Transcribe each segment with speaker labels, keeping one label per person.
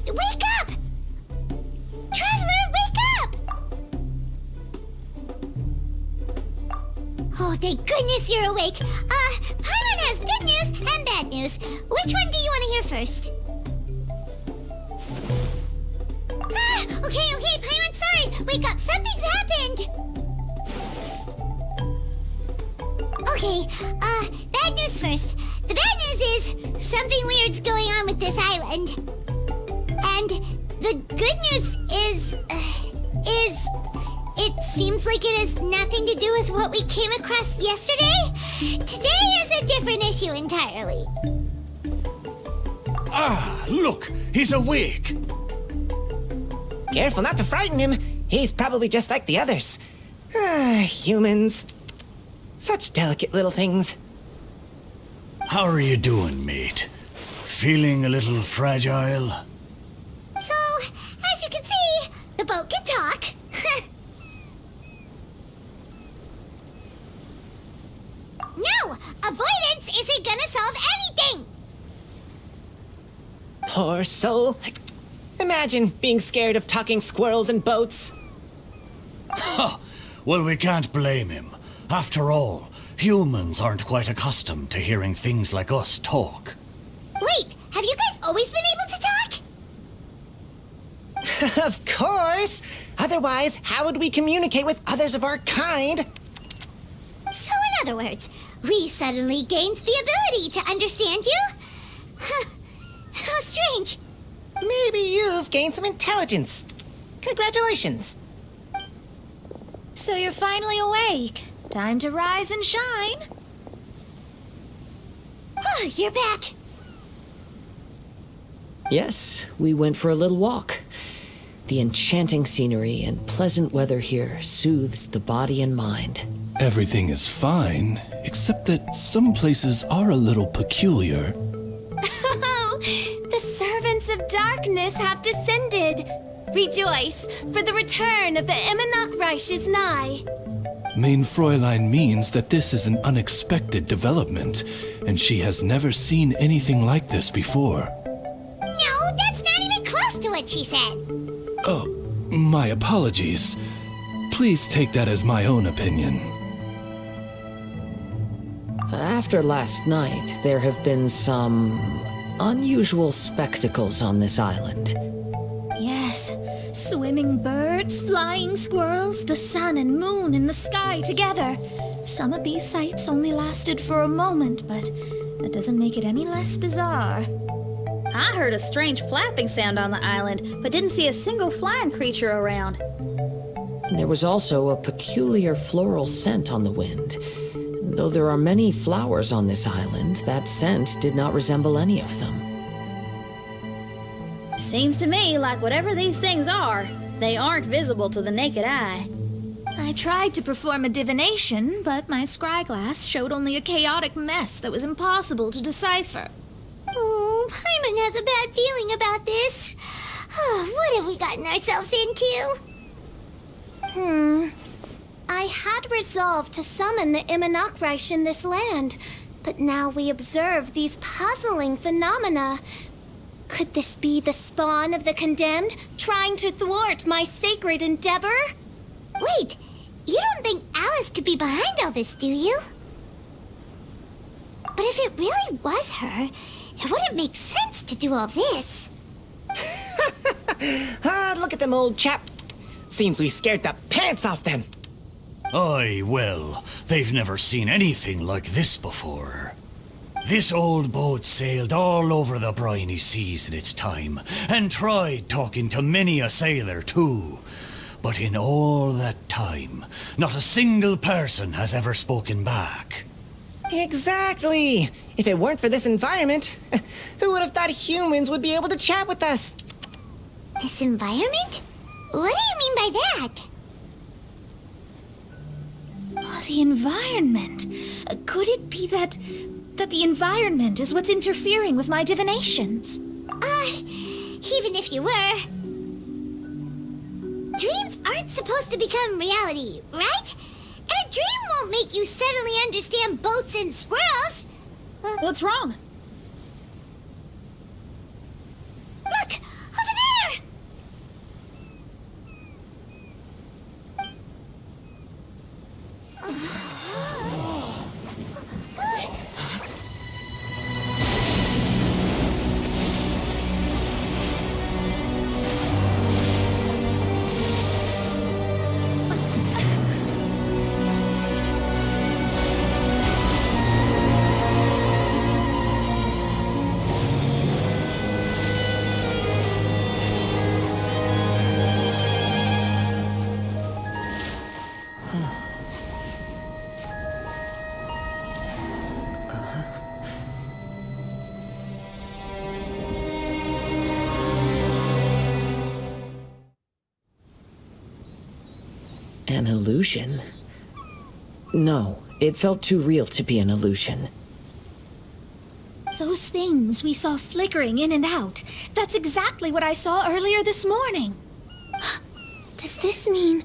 Speaker 1: Wake up! Traveler, wake up! Oh, thank goodness you're awake. Paimon has good news and bad news. Which one do you want to hear first? Okay, Paimon, sorry. Wake up, something's happened. Okay, bad news first. The bad news is something weird's going on with this island. And the good news is it seems like it has nothing to do with what we came across yesterday. Today is a different issue entirely.
Speaker 2: Ah, look, he's awake.
Speaker 3: Careful not to frighten him. He's probably just like the others. Humans. Such delicate little things.
Speaker 2: How are you doing, mate? Feeling a little fragile?
Speaker 1: So, as you can see, the boat can talk. No! Avoidance isn't gonna solve anything!
Speaker 3: Poor soul. Imagine being scared of talking squirrels and boats.
Speaker 2: Ha! Well, we can't blame him. After all, humans aren't quite accustomed to hearing things like us talk.
Speaker 1: Wait, have you guys always been able to talk?
Speaker 3: Of course. Otherwise, how would we communicate with others of our kind?
Speaker 1: So in other words, we suddenly gained the ability to understand you? How strange.
Speaker 3: Maybe you've gained some intelligence. Congratulations.
Speaker 4: So you're finally awake. Time to rise and shine.
Speaker 1: Oh, you're back.
Speaker 5: Yes, we went for a little walk. The enchanting scenery and pleasant weather here soothes the body and mind.
Speaker 6: Everything is fine, except that some places are a little peculiar.
Speaker 4: Oh, the servants of darkness have descended. Rejoice, for the return of the Eminach is nigh.
Speaker 6: Mein Fräulein means that this is an unexpected development, and she has never seen anything like this before.
Speaker 1: No, that's not even close to what she said.
Speaker 6: Oh, my apologies. Please take that as my own opinion.
Speaker 5: After last night, there have been some unusual spectacles on this island.
Speaker 4: Yes, swimming birds, flying squirrels, the sun and moon in the sky together. Some of these sights only lasted for a moment, but that doesn't make it any less bizarre.
Speaker 7: I heard a strange flapping sound on the island, but didn't see a single flying creature around.
Speaker 5: There was also a peculiar floral scent on the wind. Though there are many flowers on this island, that scent did not resemble any of them.
Speaker 7: Seems to me like whatever these things are, they aren't visible to the naked eye.
Speaker 4: I tried to perform a divination, but my scryglass showed only a chaotic mess that was impossible to decipher.
Speaker 1: Oh, Paimon has a bad feeling about this. Oh, what have we gotten ourselves into?
Speaker 4: I had resolved to summon the Eminach in this land, but now we observe these puzzling phenomena. Could this be the spawn of the condemned, trying to thwart my sacred endeavor?
Speaker 1: Wait, you don't think Alice could be behind all this, do you? But if it really was her, it wouldn't make sense to do all this.
Speaker 3: Look at them, old chap. Seems we scared the pants off them.
Speaker 2: Aye, well, they've never seen anything like this before. This old boat sailed all over the briny seas in its time, and tried talking to many a sailor too. But in all that time, not a single person has ever spoken back.
Speaker 3: Exactly! If it weren't for this environment, who would have thought humans would be able to chat with us?
Speaker 1: This environment? What do you mean by that?
Speaker 7: Oh, the environment. Could it be that the environment is what's interfering with my divinations?
Speaker 1: Even if you were... Dreams aren't supposed to become reality, right? And a dream won't make you suddenly understand boats and squirrels.
Speaker 7: What's wrong?
Speaker 1: Look! Over there!
Speaker 5: An illusion? No, it felt too real to be an illusion.
Speaker 7: Those things we saw flickering in and out. That's exactly what I saw earlier this morning.
Speaker 4: Does this mean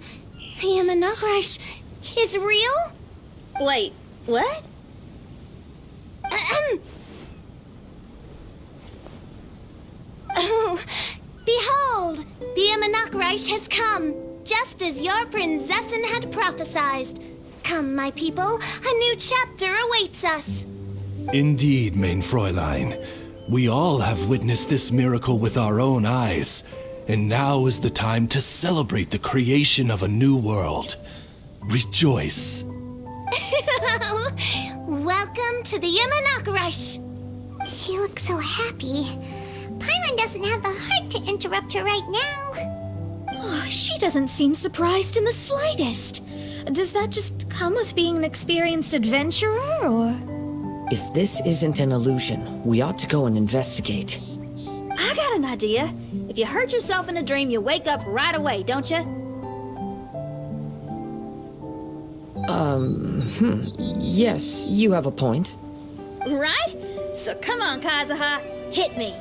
Speaker 4: the Imanakrish is real?
Speaker 7: Wait, what?
Speaker 4: Oh, behold, the Imanakrish has come, just as your prinzessin had prophesied. Come, my people, a new chapter awaits us.
Speaker 6: Indeed, mein Fräulein. We all have witnessed this miracle with our own eyes, and now is the time to celebrate the creation of a new world. Rejoice.
Speaker 4: Welcome to the Imanakrish.
Speaker 1: She looks so happy. Paimon doesn't have the heart to interrupt her right now.
Speaker 7: Oh, she doesn't seem surprised in the slightest. Does that just come with being an experienced adventurer, or...?
Speaker 5: If this isn't an illusion, we ought to go and investigate.
Speaker 7: I got an idea. If you hurt yourself in a dream, you wake up right away, don't you?
Speaker 5: Yes, you have a point.
Speaker 7: Right? So come on, Kazuha, hit me.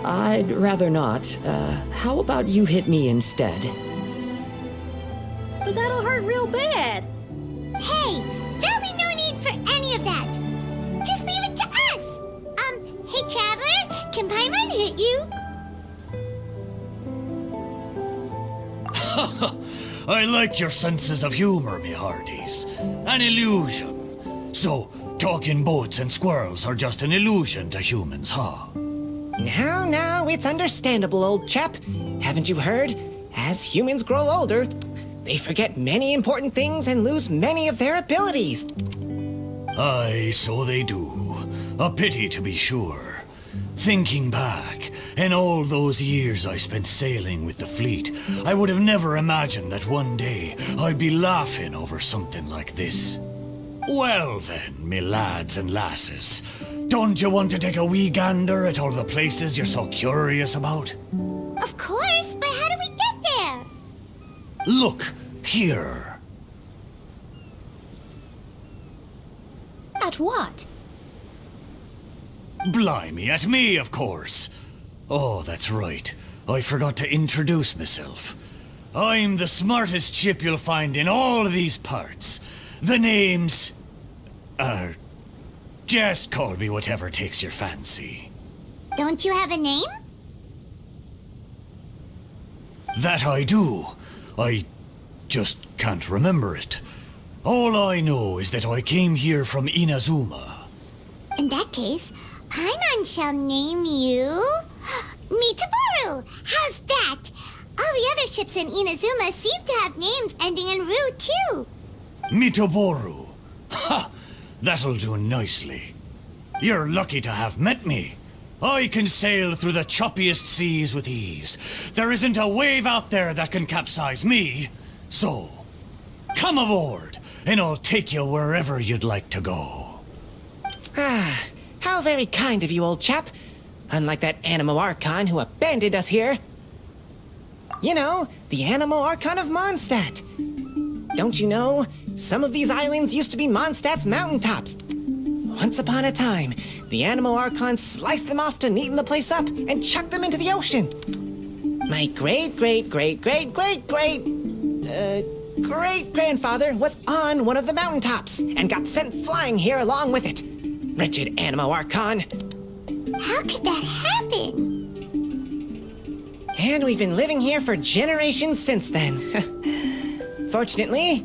Speaker 5: I'd rather not. How about you hit me instead?
Speaker 7: But that'll hurt real bad.
Speaker 1: Hey, there'll be no need for any of that. Just leave it to us. Hey, Traveler, can Paimon hit you?
Speaker 2: I like your senses of humor, me hearties. An illusion. So, talking boats and squirrels are just an illusion to humans, huh?
Speaker 3: Now, it's understandable, old chap. Haven't you heard? As humans grow older, they forget many important things and lose many of their abilities.
Speaker 2: Aye, so they do. A pity to be sure. Thinking back, in all those years I spent sailing with the fleet, I would have never imagined that one day I'd be laughing over something like this. Well then, me lads and lasses, don't you want to take a wee gander at all the places you're so curious about?
Speaker 1: Of course, but how do we get there?
Speaker 2: Look, here.
Speaker 7: At what?
Speaker 2: Blimey, at me, of course. Oh, that's right. I forgot to introduce myself. I'm the smartest ship you'll find in all of these parts. The name's... just call me whatever takes your fancy.
Speaker 1: Don't you have a name?
Speaker 2: That I do. I just can't remember it. All I know is that I came here from Inazuma.
Speaker 1: In that case, Paimon shall name you... Mitaboru! How's that? All the other ships in Inazuma seem to have names ending in Ru, too.
Speaker 2: Mitoboru. Ha! That'll do nicely. You're lucky to have met me. I can sail through the choppiest seas with ease. There isn't a wave out there that can capsize me. So, come aboard, and I'll take you wherever you'd like to go.
Speaker 3: Ah, how very kind of you, old chap. Unlike that Animo Archon who abandoned us here. You know, the Animo Archon of Mondstadt. Don't you know, some of these islands used to be Mondstadt's mountaintops. Once upon a time, the Animo Archon sliced them off to neaten the place up and chucked them into the ocean. My great-grandfather was on one of the mountaintops and got sent flying here along with it. Wretched Animo Archon.
Speaker 1: How could that happen?
Speaker 3: And we've been living here for generations since then. Fortunately,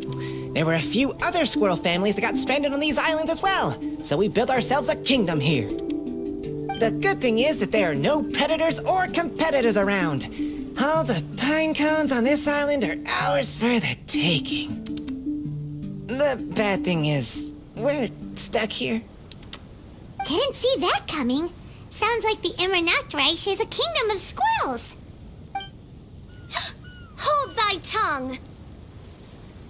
Speaker 3: there were a few other squirrel families that got stranded on these islands as well, so we built ourselves a kingdom here. The good thing is that there are no predators or competitors around. All the pine cones on this island are ours for the taking. The bad thing is, we're stuck here.
Speaker 1: Didn't see that coming. Sounds like the Immernachtreich is a kingdom of squirrels.
Speaker 4: Hold thy tongue!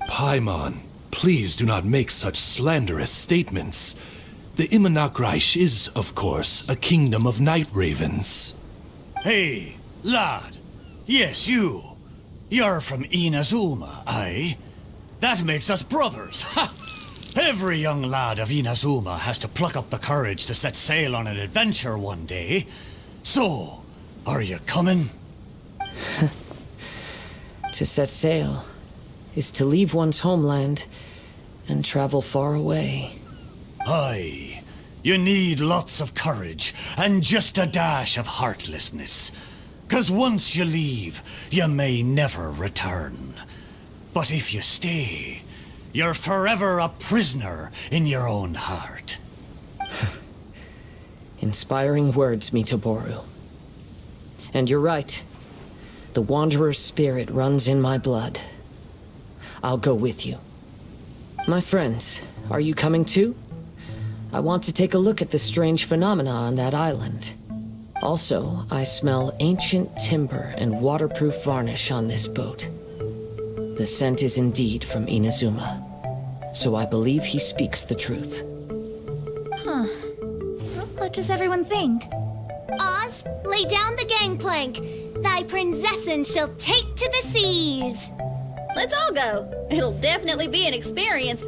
Speaker 6: Paimon, please do not make such slanderous statements. The Immernachtreich is, of course, a kingdom of night ravens.
Speaker 2: Hey, lad. Yes, you. You're from Inazuma, aye? That makes us brothers, ha! Every young lad of Inazuma has to pluck up the courage to set sail on an adventure one day. So, are you coming?
Speaker 5: To set sail is to leave one's homeland and travel far away.
Speaker 2: Aye. You need lots of courage and just a dash of heartlessness. 'Cause once you leave, you may never return. But if you stay, you're forever a prisoner in your own heart.
Speaker 5: Inspiring words, Mitoboru. And you're right. The Wanderer's spirit runs in my blood. I'll go with you. My friends, are you coming too? I want to take a look at the strange phenomena on that island. Also, I smell ancient timber and waterproof varnish on this boat. The scent is indeed from Inazuma, so I believe he speaks the truth.
Speaker 7: Huh. What does everyone think?
Speaker 4: Oz, lay down the gangplank. Thy princessin shall take to the seas.
Speaker 8: Let's all go. It'll definitely be an experience.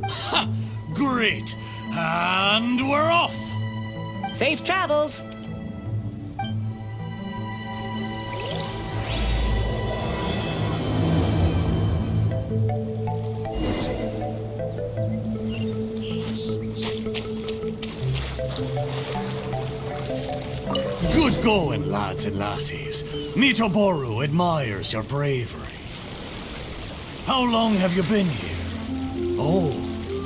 Speaker 2: Ha! Great! And we're off!
Speaker 3: Safe travels!
Speaker 2: Good going, lads and lassies. Mitoboru admires your bravery. How long have you been here? Oh,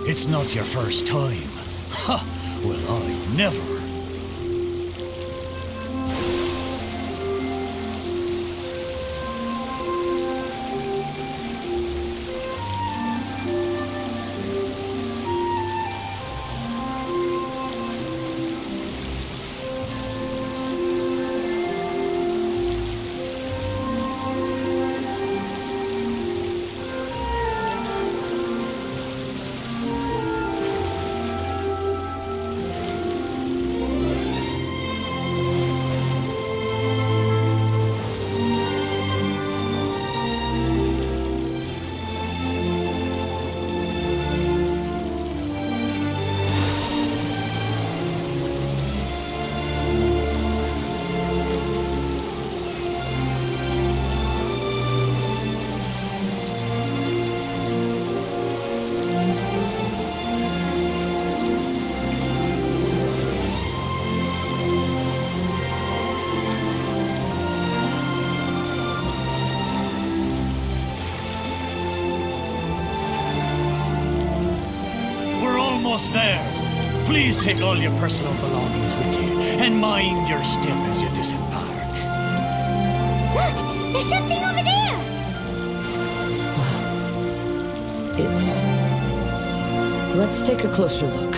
Speaker 2: it's not your first time. Ha! Well, I never. Almost there. Please take all your personal belongings with you, and mind your step as you disembark.
Speaker 1: Look! There's something over there!
Speaker 5: Let's take a closer look.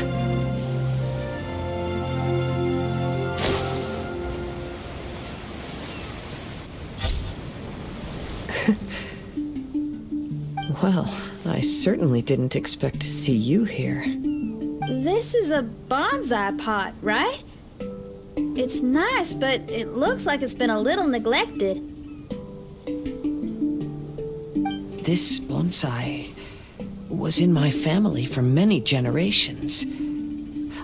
Speaker 5: Well, I certainly didn't expect to see you here.
Speaker 8: This is a bonsai pot, right? It's nice, but it looks like it's been a little neglected.
Speaker 5: This bonsai was in my family for many generations.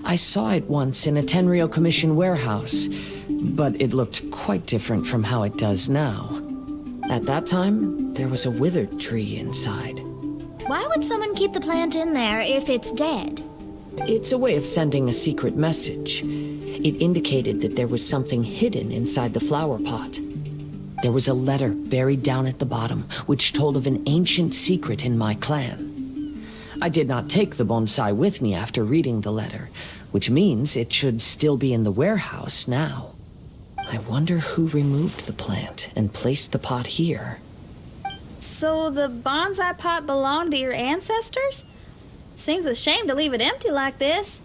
Speaker 5: I saw it once in a Tenryo Commission warehouse, but it looked quite different from how it does now. At that time, there was a withered tree inside.
Speaker 7: Why would someone keep the plant in there if it's dead?
Speaker 5: It's a way of sending a secret message. It indicated that there was something hidden inside the flower pot. There was a letter buried down at the bottom, which told of an ancient secret in my clan. I did not take the bonsai with me after reading the letter, which means it should still be in the warehouse now. I wonder who removed the plant and placed the pot here.
Speaker 8: So the bonsai pot belonged to your ancestors? Seems a shame to leave it empty like this.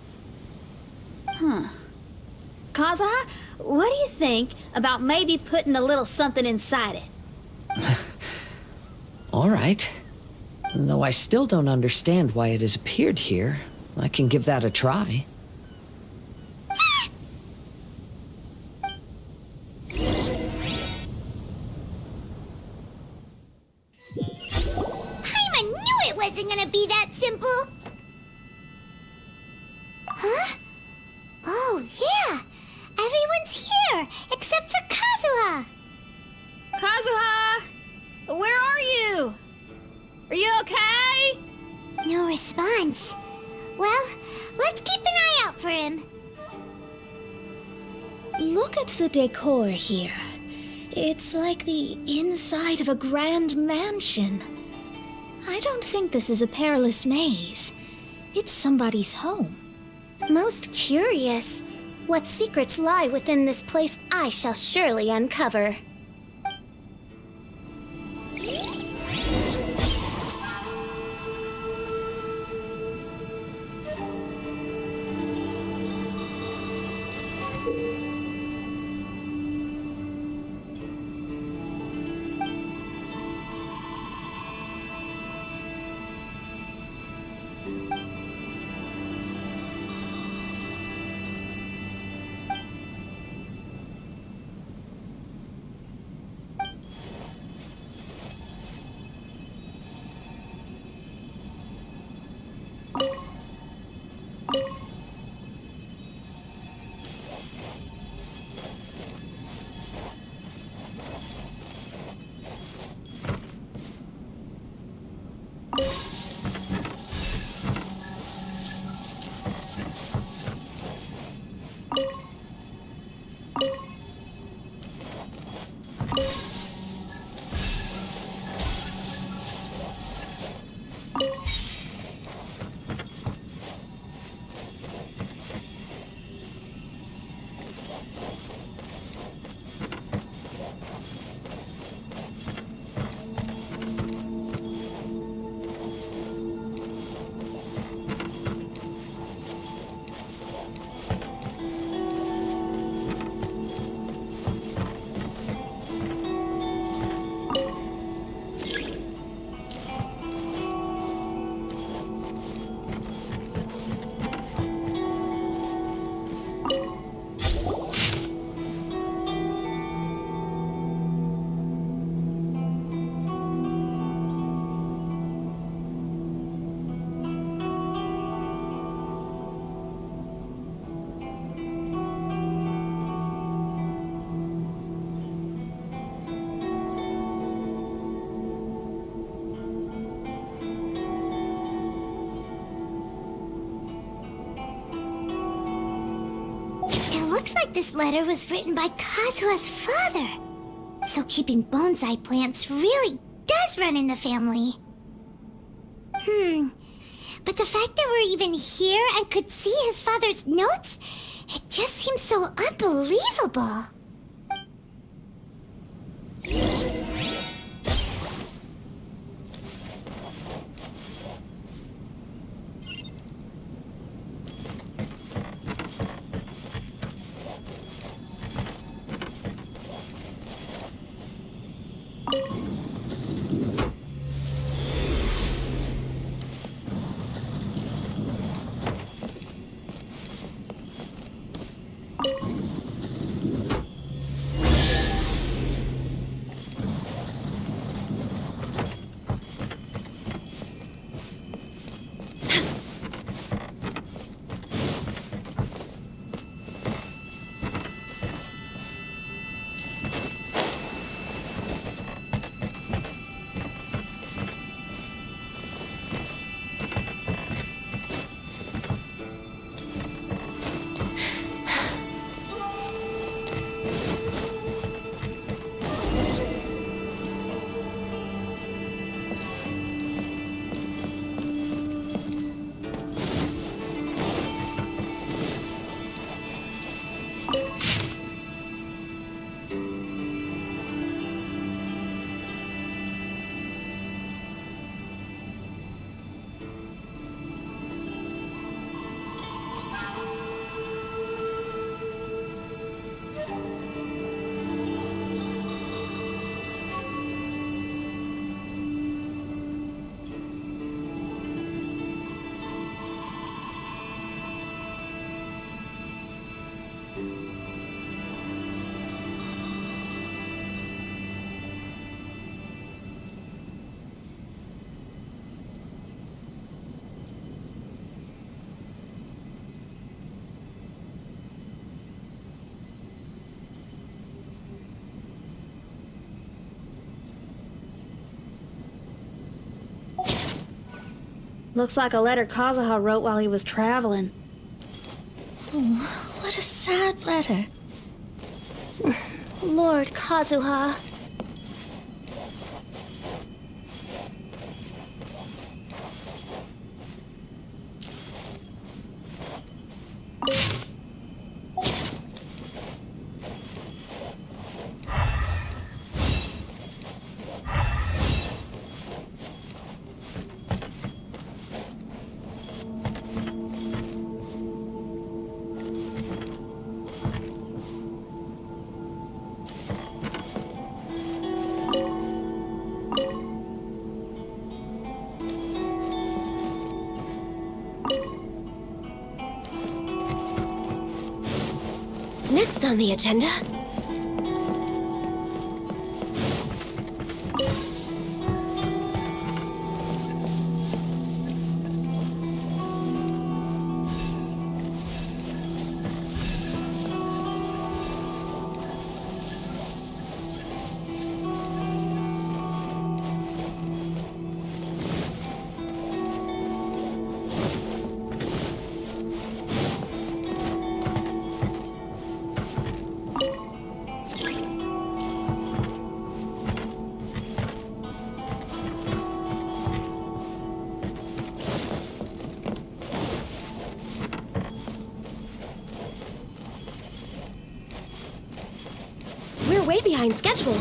Speaker 8: Kazuha, what do you think about maybe putting a little something inside it?
Speaker 5: All right. Though I still don't understand why it has appeared here, I can give that a try.
Speaker 1: I knew it wasn't gonna be that simple. Huh? Oh, yeah. Everyone's here, except for Kazuha.
Speaker 8: Kazuha! Where are you? Are you okay?
Speaker 1: No response. Well, let's keep an eye out for him.
Speaker 7: Look at the decor here. It's like the inside of a grand mansion. I don't think this is a perilous maze. It's somebody's home.
Speaker 4: Most curious. What secrets lie within this place I shall surely uncover.
Speaker 1: Looks like this letter was written by Kazuha's father. So keeping bonsai plants really does run in the family. But the fact that we're even here and could see his father's notes, it just seems so unbelievable.
Speaker 8: Looks like a letter Kazuha wrote while he was traveling.
Speaker 7: What a sad letter.
Speaker 4: Lord Kazuha.
Speaker 9: Next on the agenda... We're way behind schedule.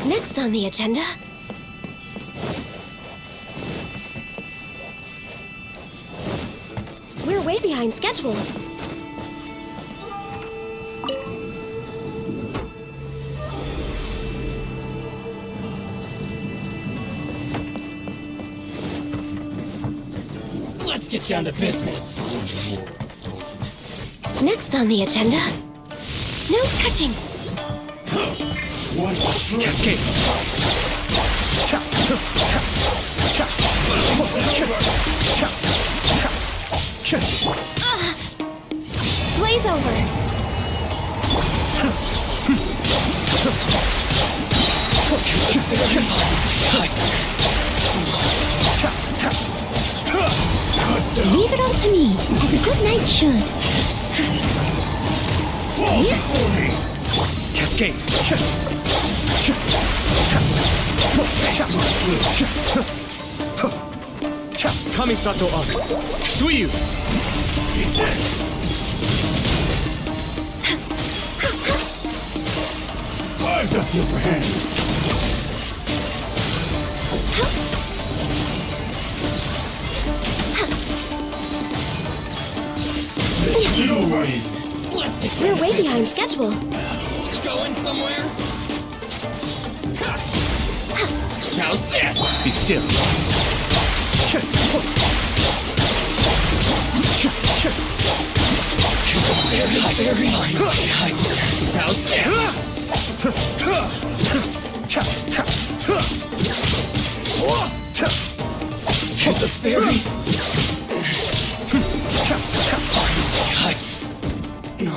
Speaker 9: Next on the agenda... We're way behind schedule.
Speaker 3: Let's get down to business.
Speaker 9: Next on the agenda... No touching!
Speaker 3: Cascade!
Speaker 9: Blaze over!
Speaker 1: Leave it all to me, as a good knight should.
Speaker 3: Cascade! Kamisato on. Suiyu!
Speaker 2: I've got the upper hand.
Speaker 9: We're way behind schedule.
Speaker 3: Going somewhere? How's this? Be still. Very high. How's this? To the fairy. No.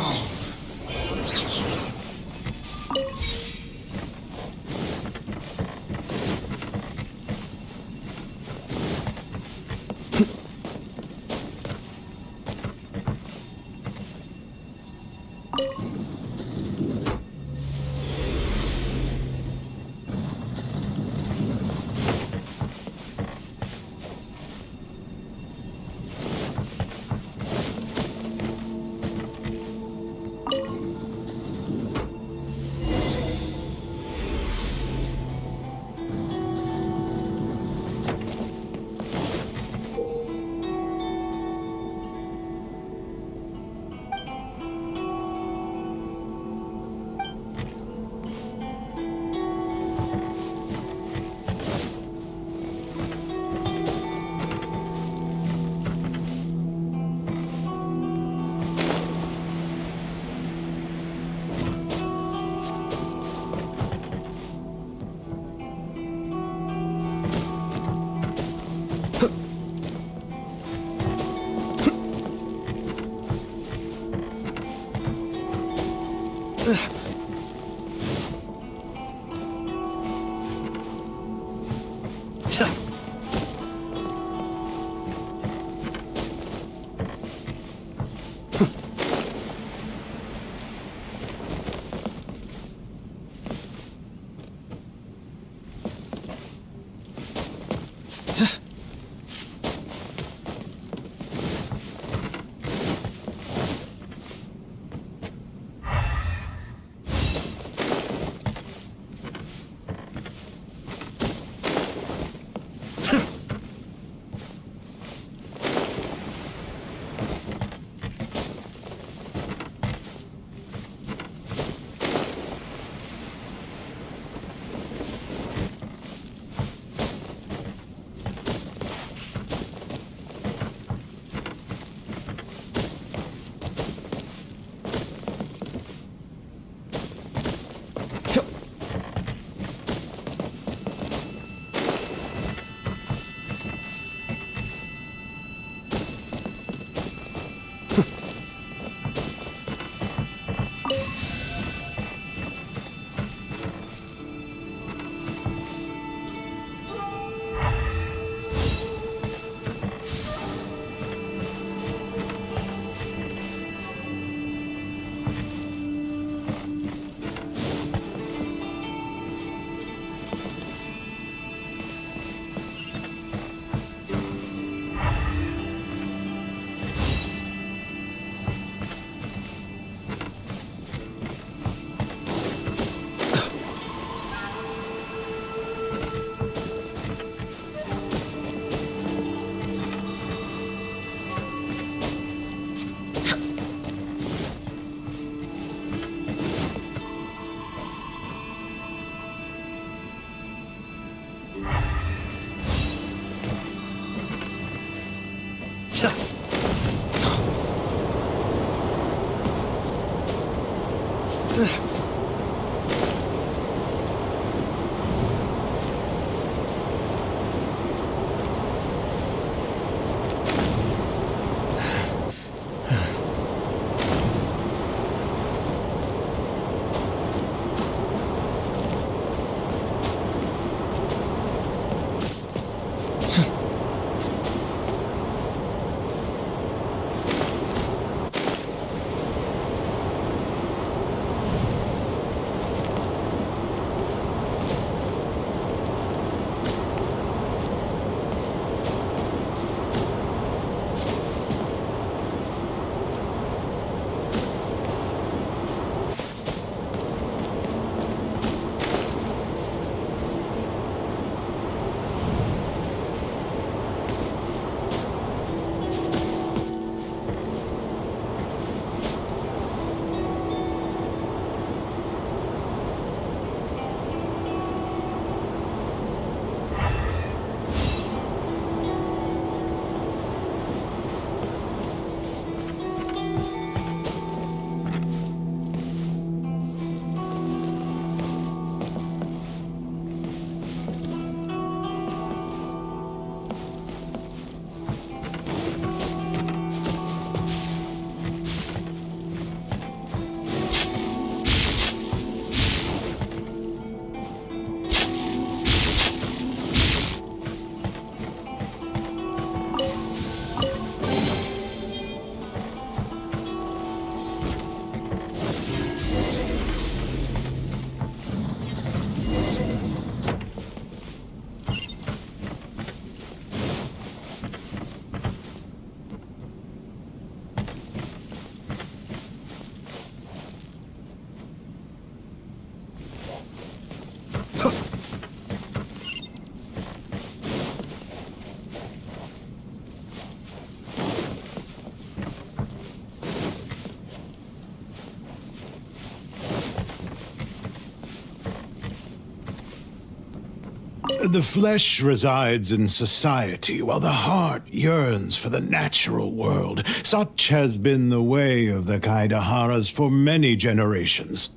Speaker 10: The flesh resides in society, while the heart yearns for the natural world. Such has been the way of the Kaidaharas for many generations.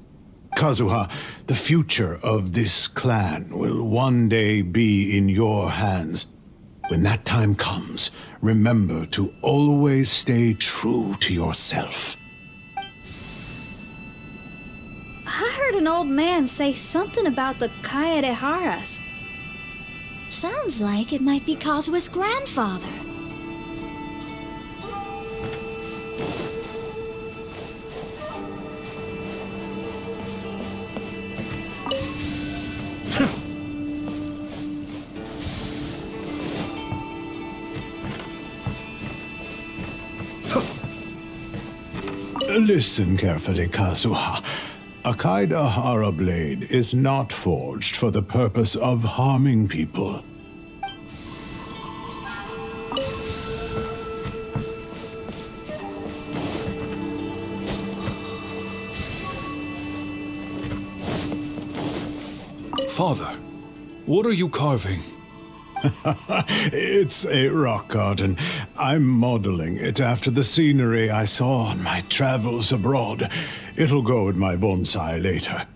Speaker 10: Kazuha, the future of this clan will one day be in your hands. When that time comes, remember to always stay true to yourself.
Speaker 8: I heard an old man say something about the Kaedeharas.
Speaker 7: Sounds like it might be Kazuha's grandfather.
Speaker 10: Listen carefully, Kazuha. A Kaedahara blade is not forged for the purpose of harming people.
Speaker 6: Father, what are you carving?
Speaker 10: It's a rock garden. I'm modeling it after the scenery I saw on my travels abroad. It'll go in my bonsai later.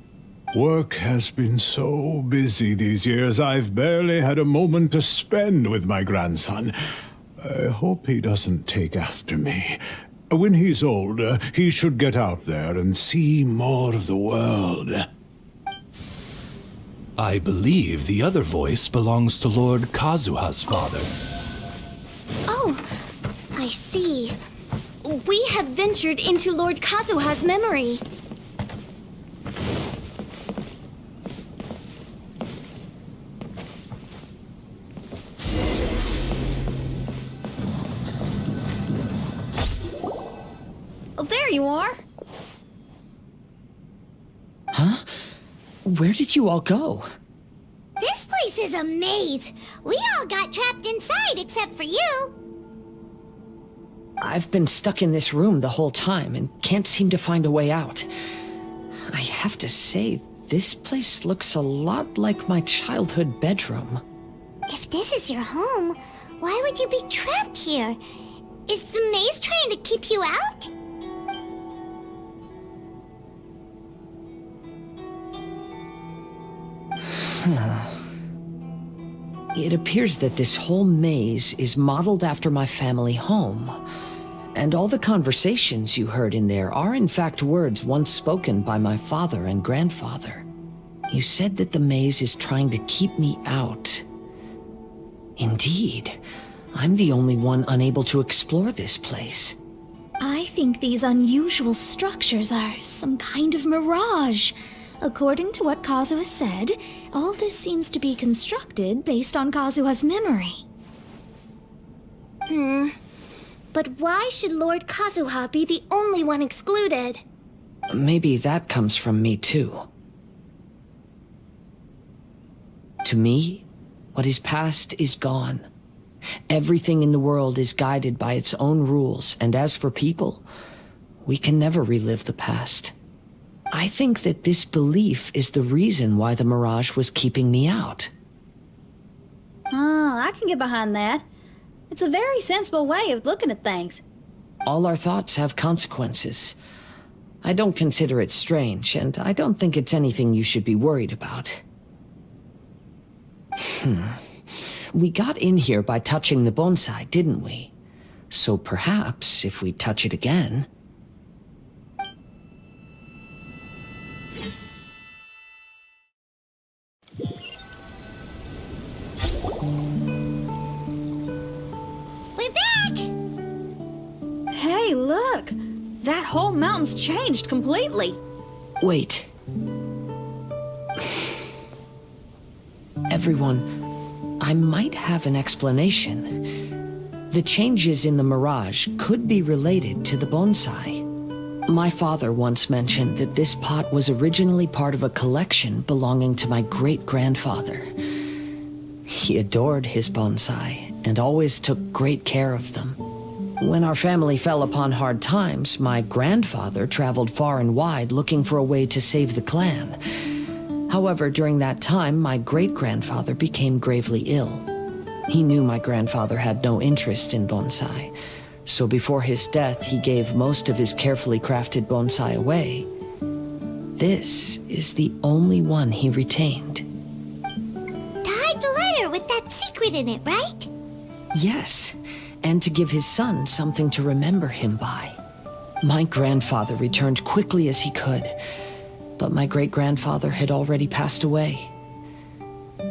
Speaker 10: Work has been so busy these years, I've barely had a moment to spend with my grandson. I hope he doesn't take after me. When he's older, he should get out there and see more of the world.
Speaker 6: I believe the other voice belongs to Lord Kazuha's father.
Speaker 4: Oh, I see. We have ventured into Lord Kazuha's memory.
Speaker 8: Oh, there you are.
Speaker 5: Huh? Where did you all go?
Speaker 1: This place is a maze. We all got trapped inside except for you.
Speaker 5: I've been stuck in this room the whole time and can't seem to find a way out. I have to say, this place looks a lot like my childhood bedroom.
Speaker 1: If this is your home, why would you be trapped here? Is the maze trying to keep you out?
Speaker 5: It appears that this whole maze is modeled after my family home. And all the conversations you heard in there are in fact words once spoken by my father and grandfather. You said that the maze is trying to keep me out. Indeed, I'm the only one unable to explore this place.
Speaker 7: I think these unusual structures are some kind of mirage. According to what Kazuha said, all this seems to be constructed based on Kazuha's memory.
Speaker 4: But why should Lord Kazuha be the only one excluded?
Speaker 5: Maybe that comes from me too. To me, what is past is gone. Everything in the world is guided by its own rules, and as for people, we can never relive the past. I think that this belief is the reason why the mirage was keeping me out.
Speaker 8: Oh, I can get behind that. It's a very sensible way of looking at things.
Speaker 5: All our thoughts have consequences. I don't consider it strange, and I don't think it's anything you should be worried about. We got in here by touching the bonsai, didn't we? So perhaps, if we touch it again...
Speaker 1: We're back!
Speaker 8: Hey, look! That whole mountain's changed completely.
Speaker 5: Wait. Everyone, I might have an explanation. The changes in the mirage could be related to the bonsai. My father once mentioned that this pot was originally part of a collection belonging to my great-grandfather. He adored his bonsai and always took great care of them. When our family fell upon hard times, my grandfather traveled far and wide looking for a way to save the clan. However, during that time, my great-grandfather became gravely ill. He knew my grandfather had no interest in bonsai, so before his death, he gave most of his carefully crafted bonsai away. This is the only one he retained.
Speaker 1: To hide the letter with that secret in it, right?
Speaker 5: Yes, and to give his son something to remember him by. My grandfather returned quickly as he could, but my great-grandfather had already passed away.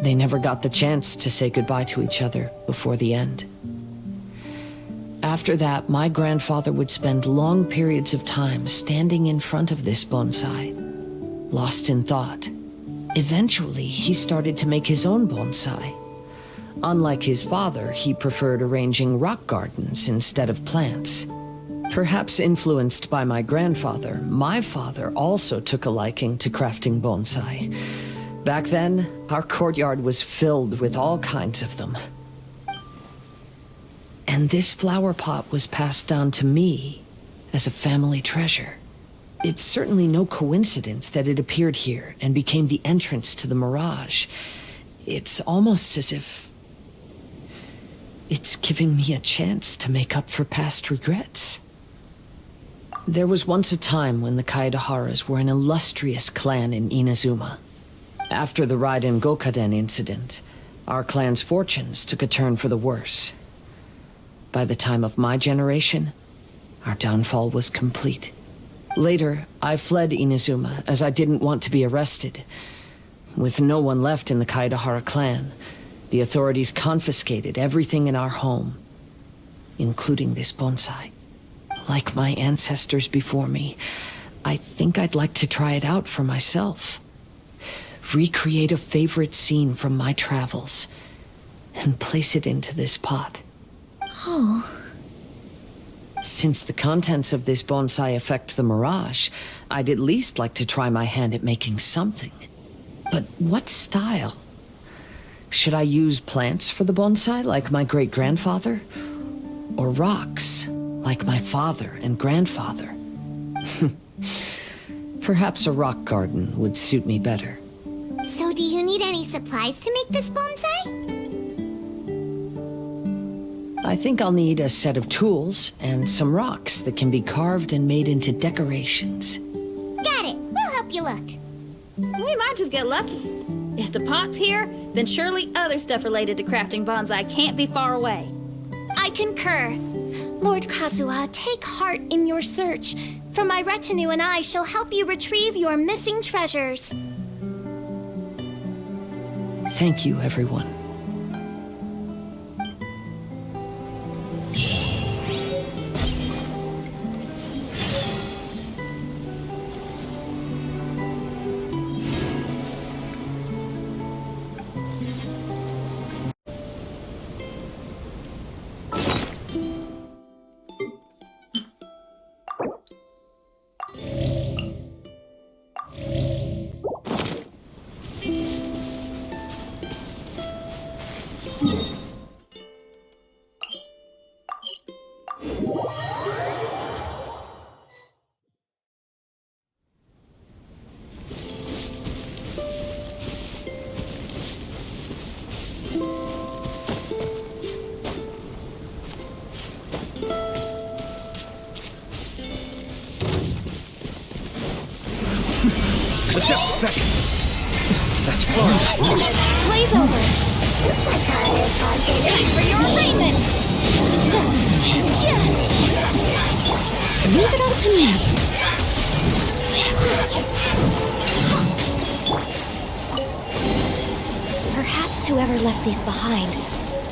Speaker 5: They never got the chance to say goodbye to each other before the end. After that, my grandfather would spend long periods of time standing in front of this bonsai, lost in thought. Eventually, he started to make his own bonsai. Unlike his father, he preferred arranging rock gardens instead of plants. Perhaps influenced by my grandfather, my father also took a liking to crafting bonsai. Back then, our courtyard was filled with all kinds of them. And this flower pot was passed down to me as a family treasure. It's certainly no coincidence that it appeared here and became the entrance to the Mirage. It's almost as if it's giving me a chance to make up for past regrets. There was once a time when the Kaidaharas were an illustrious clan in Inazuma. After the Raiden Gokaden incident, our clan's fortunes took a turn for the worse. By the time of my generation, our downfall was complete. Later, I fled Inazuma as I didn't want to be arrested. With no one left in the Kaidahara clan, the authorities confiscated everything in our home, including this bonsai. Like my ancestors before me, I think I'd like to try it out for myself. Recreate a favorite scene from my travels, and place it into this pot.
Speaker 7: Oh.
Speaker 5: Since the contents of this bonsai affect the Mirage, I'd at least like to try my hand at making something. But what style? Should I use plants for the bonsai, like my great-grandfather? Or rocks, like my father and grandfather? Perhaps a rock garden would suit me better.
Speaker 1: So do you need any supplies to make this bonsai?
Speaker 5: I think I'll need a set of tools and some rocks that can be carved and made into decorations.
Speaker 1: Got it. We'll help you look.
Speaker 8: We might just get lucky. If the pot's here, then surely other stuff related to crafting bonsai can't be far away.
Speaker 4: I concur. Lord Kazuha, take heart in your search, for my retinue and I shall help you retrieve your missing treasures.
Speaker 5: Thank you, everyone.
Speaker 3: That's far.
Speaker 9: Blaze over!
Speaker 4: Time for your arraignment!
Speaker 9: Leave it all to me. Perhaps whoever left these behind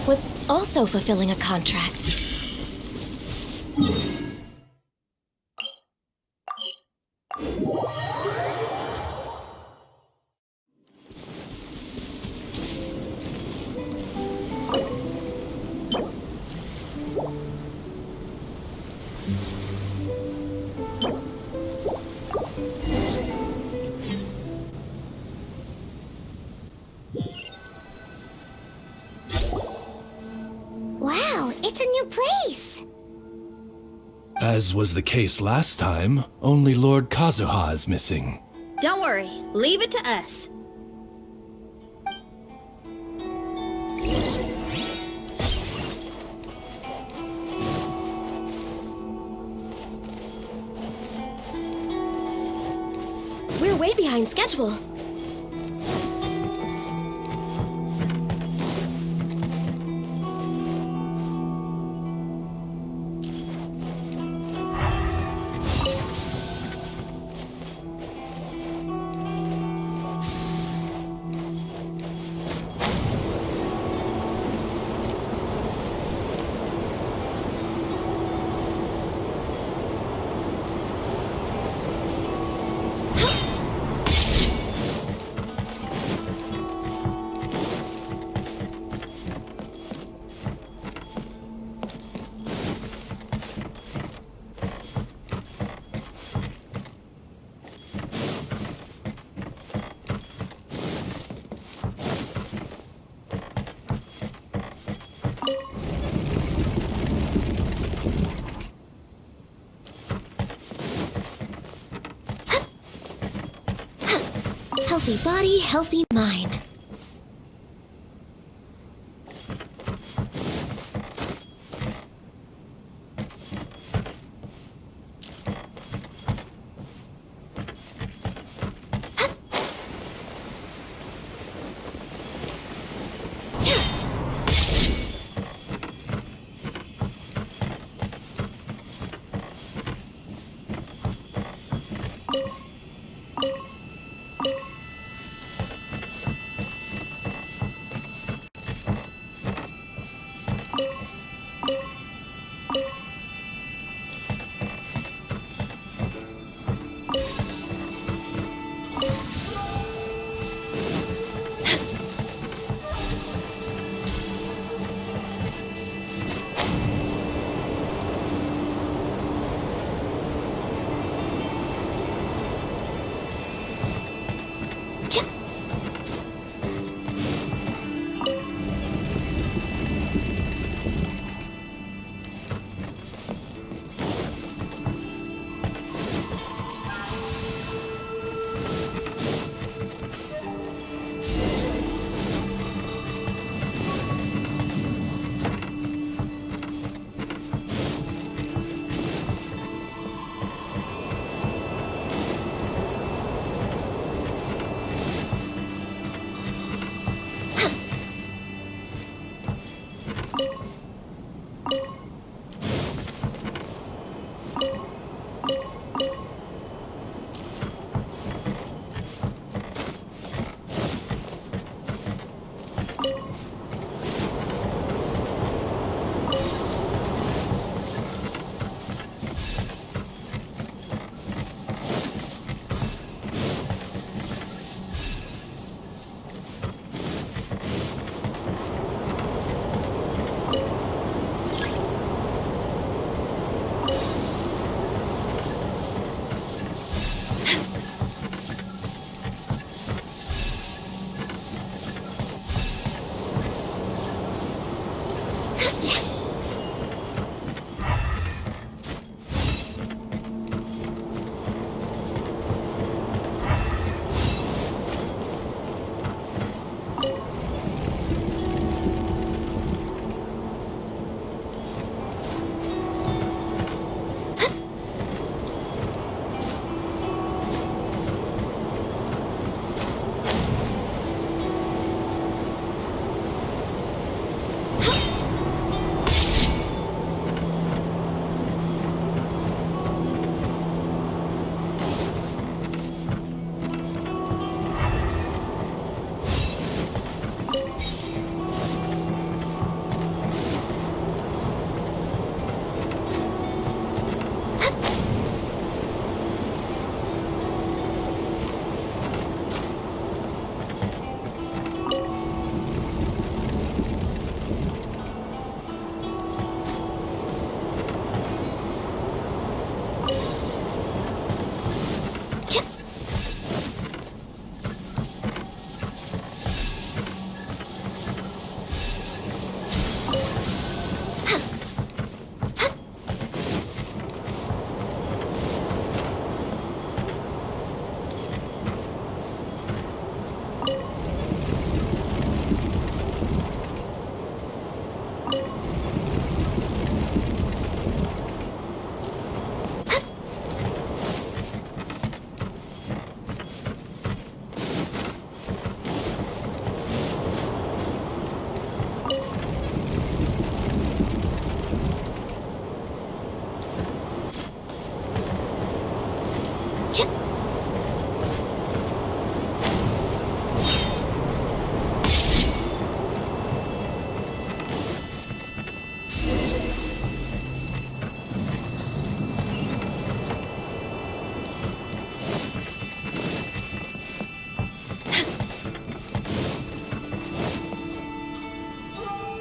Speaker 9: was also fulfilling a contract.
Speaker 1: Wow, it's a new place.
Speaker 6: As was the case last time, only Lord Kazuha is missing.
Speaker 8: Don't worry, leave it to us.
Speaker 9: We're way behind schedule. Healthy body, healthy mind.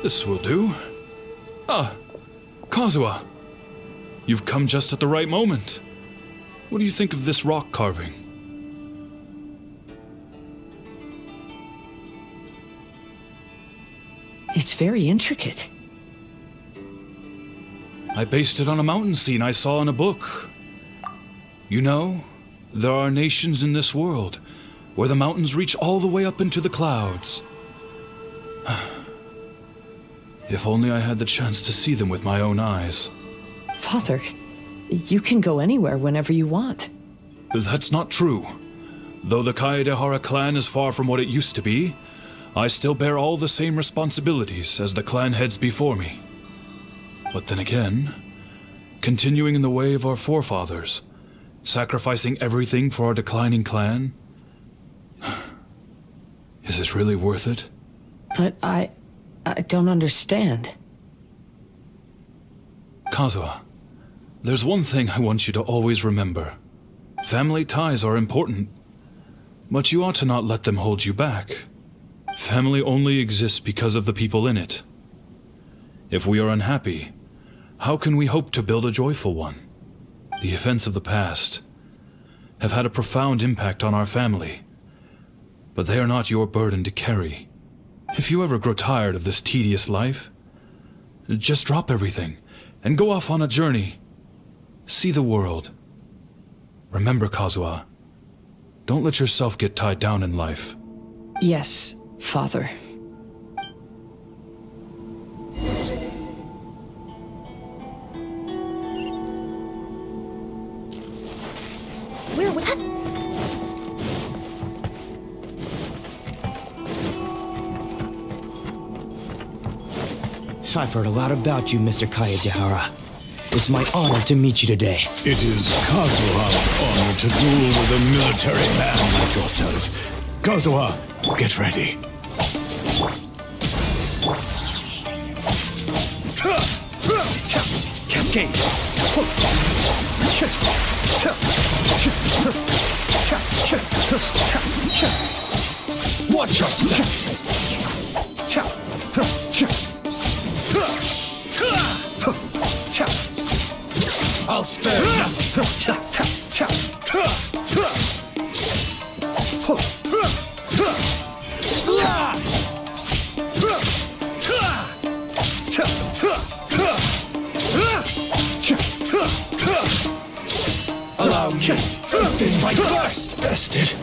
Speaker 11: This will do. Ah, Kazuha. You've come just at the right moment. What do you think of this rock carving?
Speaker 5: It's very intricate.
Speaker 11: I based it on a mountain scene I saw in a book. You know, there are nations in this world where the mountains reach all the way up into the clouds. If only I had the chance to see them with my own eyes.
Speaker 5: Father, you can go anywhere whenever you want.
Speaker 11: That's not true. Though the Kaedehara clan is far from what it used to be, I still bear all the same responsibilities as the clan heads before me. But then again, continuing in the way of our forefathers, sacrificing everything for our declining clan, is it really worth it?
Speaker 5: But I don't understand.
Speaker 11: Kazuha, there's one thing I want you to always remember. Family ties are important, but you ought to not let them hold you back. Family only exists because of the people in it. If we are unhappy, how can we hope to build a joyful one? The events of the past have had a profound impact on our family, but they are not your burden to carry. If you ever grow tired of this tedious life, just drop everything and go off on a journey. See the world. Remember, Kazuha, don't let yourself get tied down in life.
Speaker 5: Yes, Father.
Speaker 9: Where would...
Speaker 12: I've heard a lot about you, Mr. Kaedehara. It's my honor to meet you today.
Speaker 10: It is Kazuha's honor to duel with a military man like yourself. Kazuha, get ready.
Speaker 12: Cascade! Watch your step! I'll spare you! Allow me! This is my first! Bested!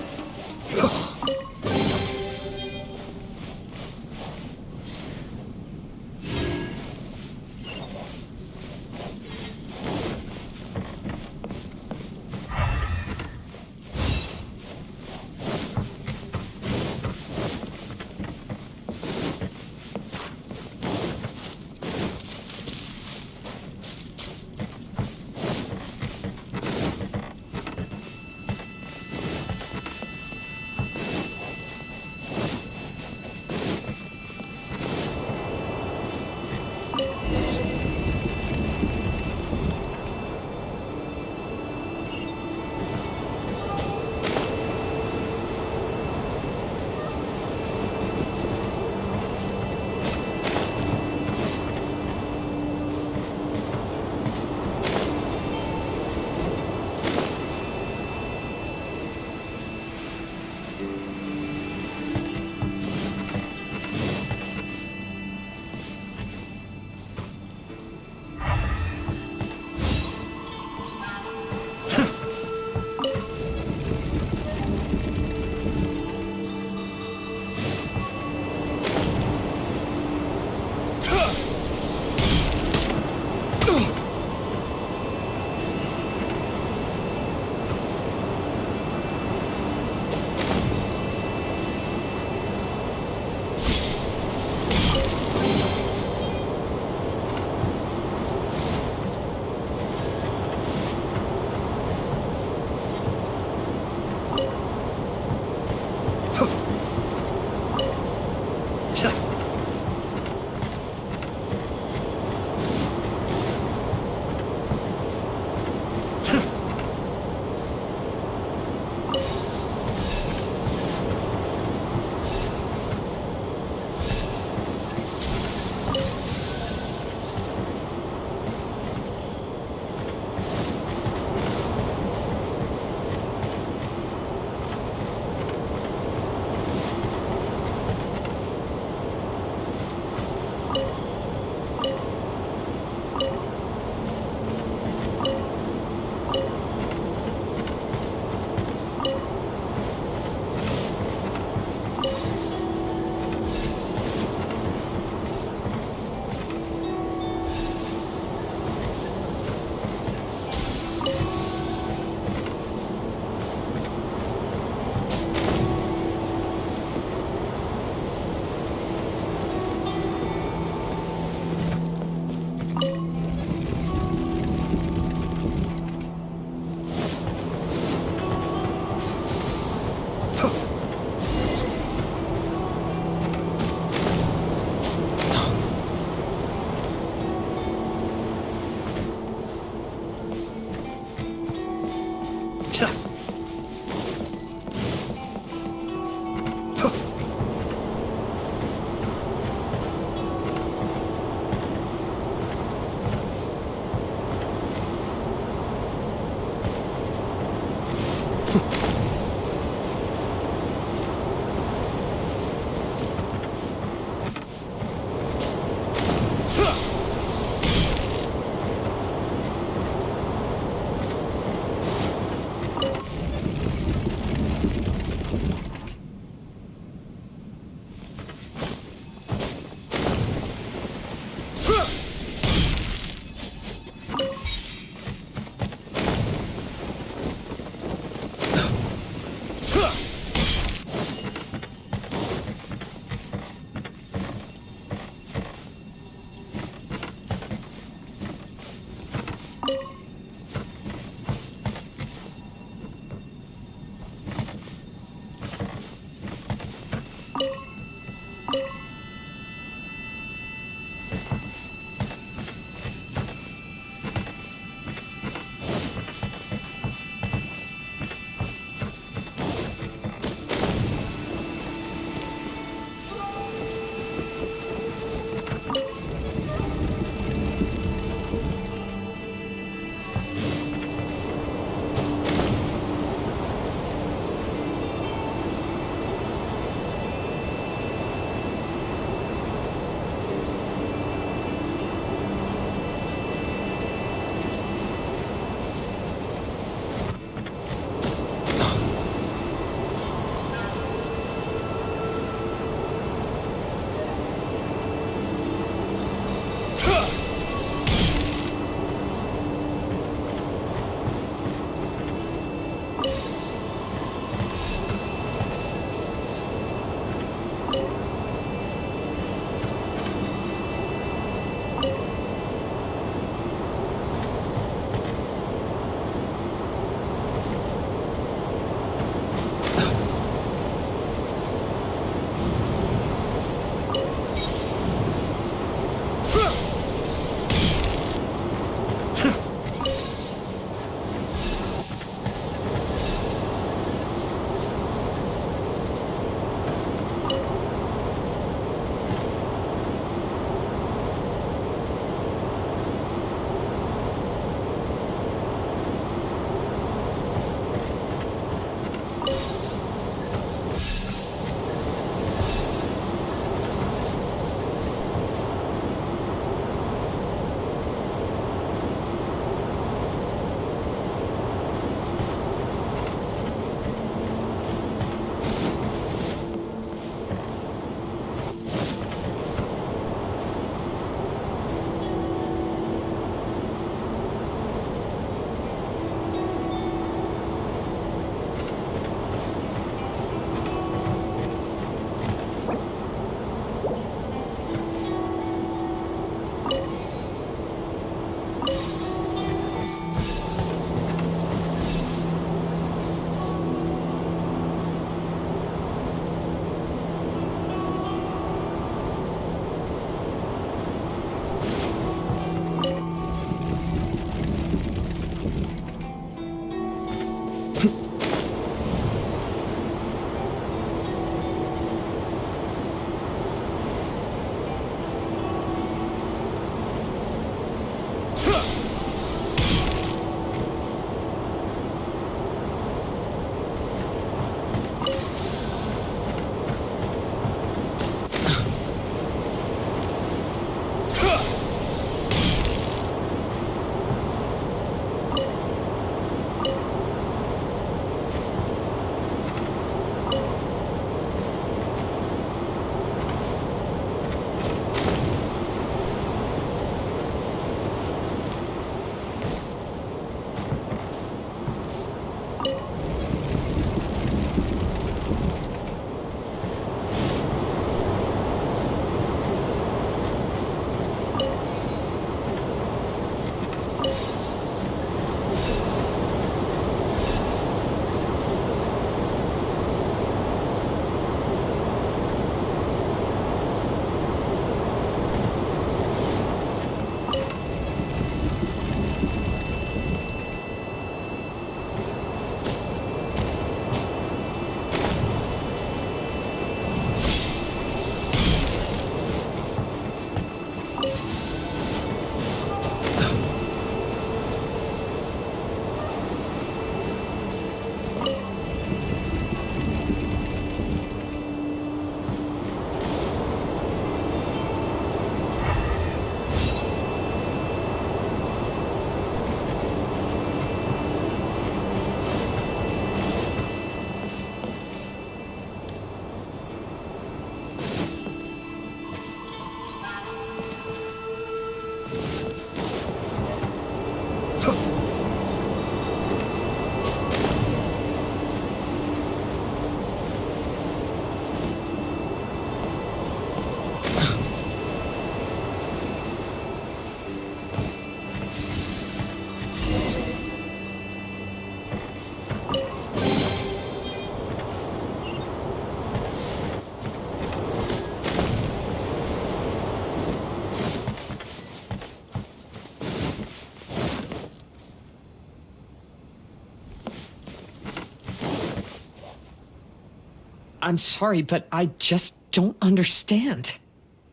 Speaker 5: I'm sorry, but I just don't understand.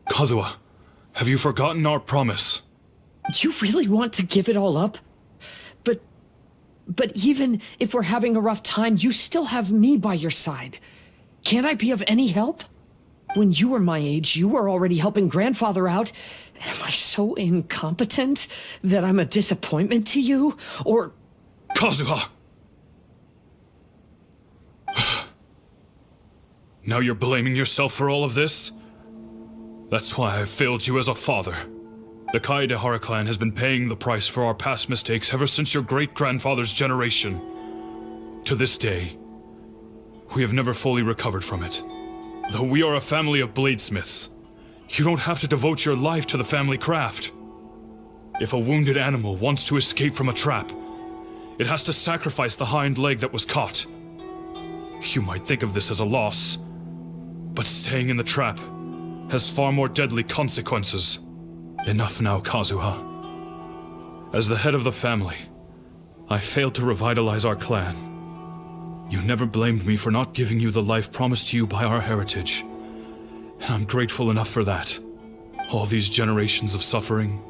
Speaker 11: Kazuha, have you forgotten our promise?
Speaker 5: You really want to give it all up? But even if we're having a rough time, you still have me by your side. Can't I be of any help? When you were my age, you were already helping grandfather out. Am I so incompetent that I'm a disappointment to you? Or...
Speaker 11: Kazuha! Now you're blaming yourself for all of this? That's why I failed you as a father. The Kaedehara clan has been paying the price for our past mistakes ever since your great-grandfather's generation. To this day, we have never fully recovered from it. Though we are a family of bladesmiths, you don't have to devote your life to the family craft. If a wounded animal wants to escape from a trap, it has to sacrifice the hind leg that was caught. You might think of this as a loss, but staying in the trap has far more deadly consequences. Enough now, Kazuha. As the head of the family, I failed to revitalize our clan. You never blamed me for not giving you the life promised to you by our heritage, and I'm grateful enough for that. All these generations of suffering,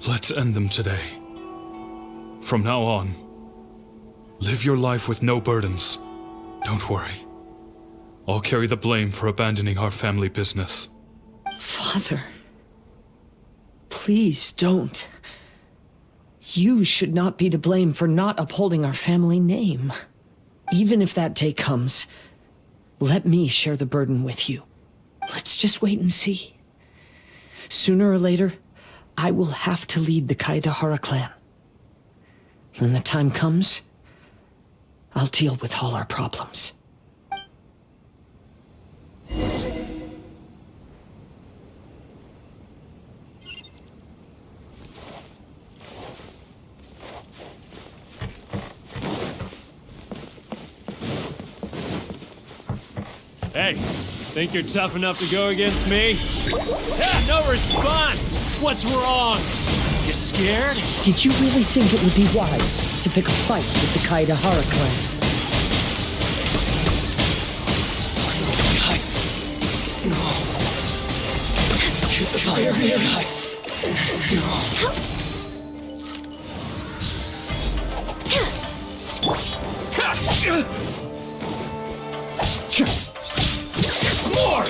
Speaker 11: let's end them today. From now on, live your life with no burdens. Don't worry. I'll carry the blame for abandoning our family business.
Speaker 5: Father, please don't. You should not be to blame for not upholding our family name. Even if that day comes, let me share the burden with you. Let's just wait and see. Sooner or later, I will have to lead the Kaedehara clan. When the time comes, I'll deal with all our problems.
Speaker 13: Hey, think you're tough enough to go against me? Yeah, no response! What's wrong? You scared?
Speaker 5: Did you really think it would be wise to pick a fight with the Kaedehara clan?
Speaker 6: Shoot the fire here.
Speaker 13: More!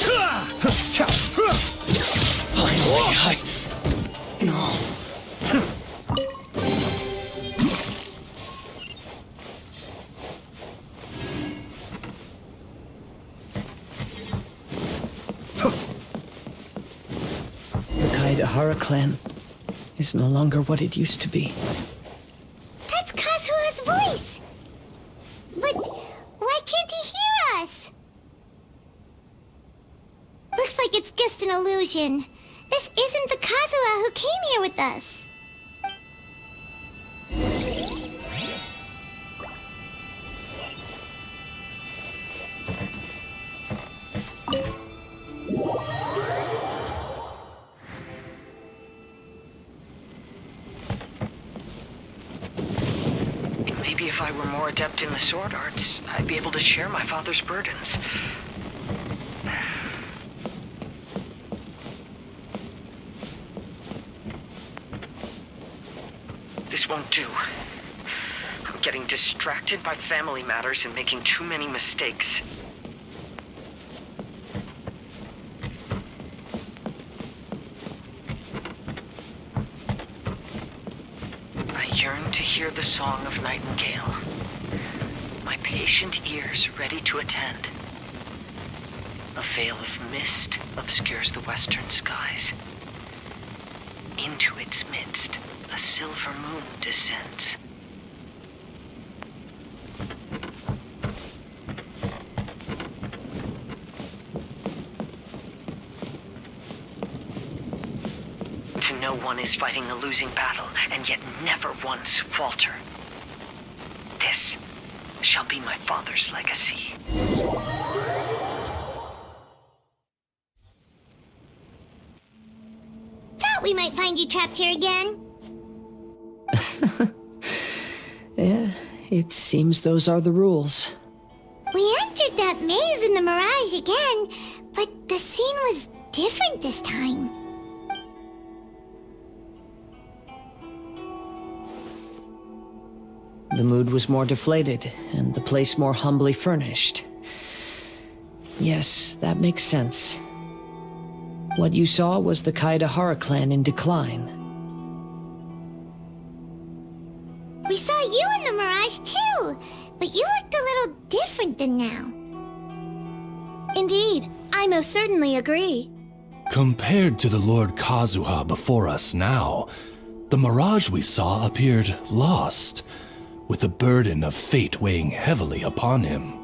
Speaker 6: Finally, no.
Speaker 5: The Kaedehara clan is no longer what it used to be.
Speaker 1: That's Kazuha's voice! But why can't he hear us? Looks like it's just an illusion. This isn't the Kazuha who came here with us.
Speaker 5: Maybe if I were more adept in the sword arts, I'd be able to share my father's burdens. This won't do. I'm getting distracted by family matters and making too many mistakes. I yearn to hear the song of nightingale. My patient ears ready to attend. A veil of mist obscures the western skies. Into its midst, a silver moon descends. To know one is fighting a losing battle, and yet never once falter. This shall be my father's legacy.
Speaker 1: Thought we might find you trapped here again.
Speaker 5: Yeah, it seems those are the rules.
Speaker 1: We entered that maze in the Mirage again, but the scene was different this time.
Speaker 5: The mood was more deflated, and the place more humbly furnished. Yes, that makes sense. What you saw was the Kaedahara clan in decline.
Speaker 1: We saw you in the Mirage too, but you looked a little different than now.
Speaker 4: Indeed, I most certainly agree.
Speaker 6: Compared to the Lord Kazuha before us now, the mirage we saw appeared lost, with the burden of fate weighing heavily upon him.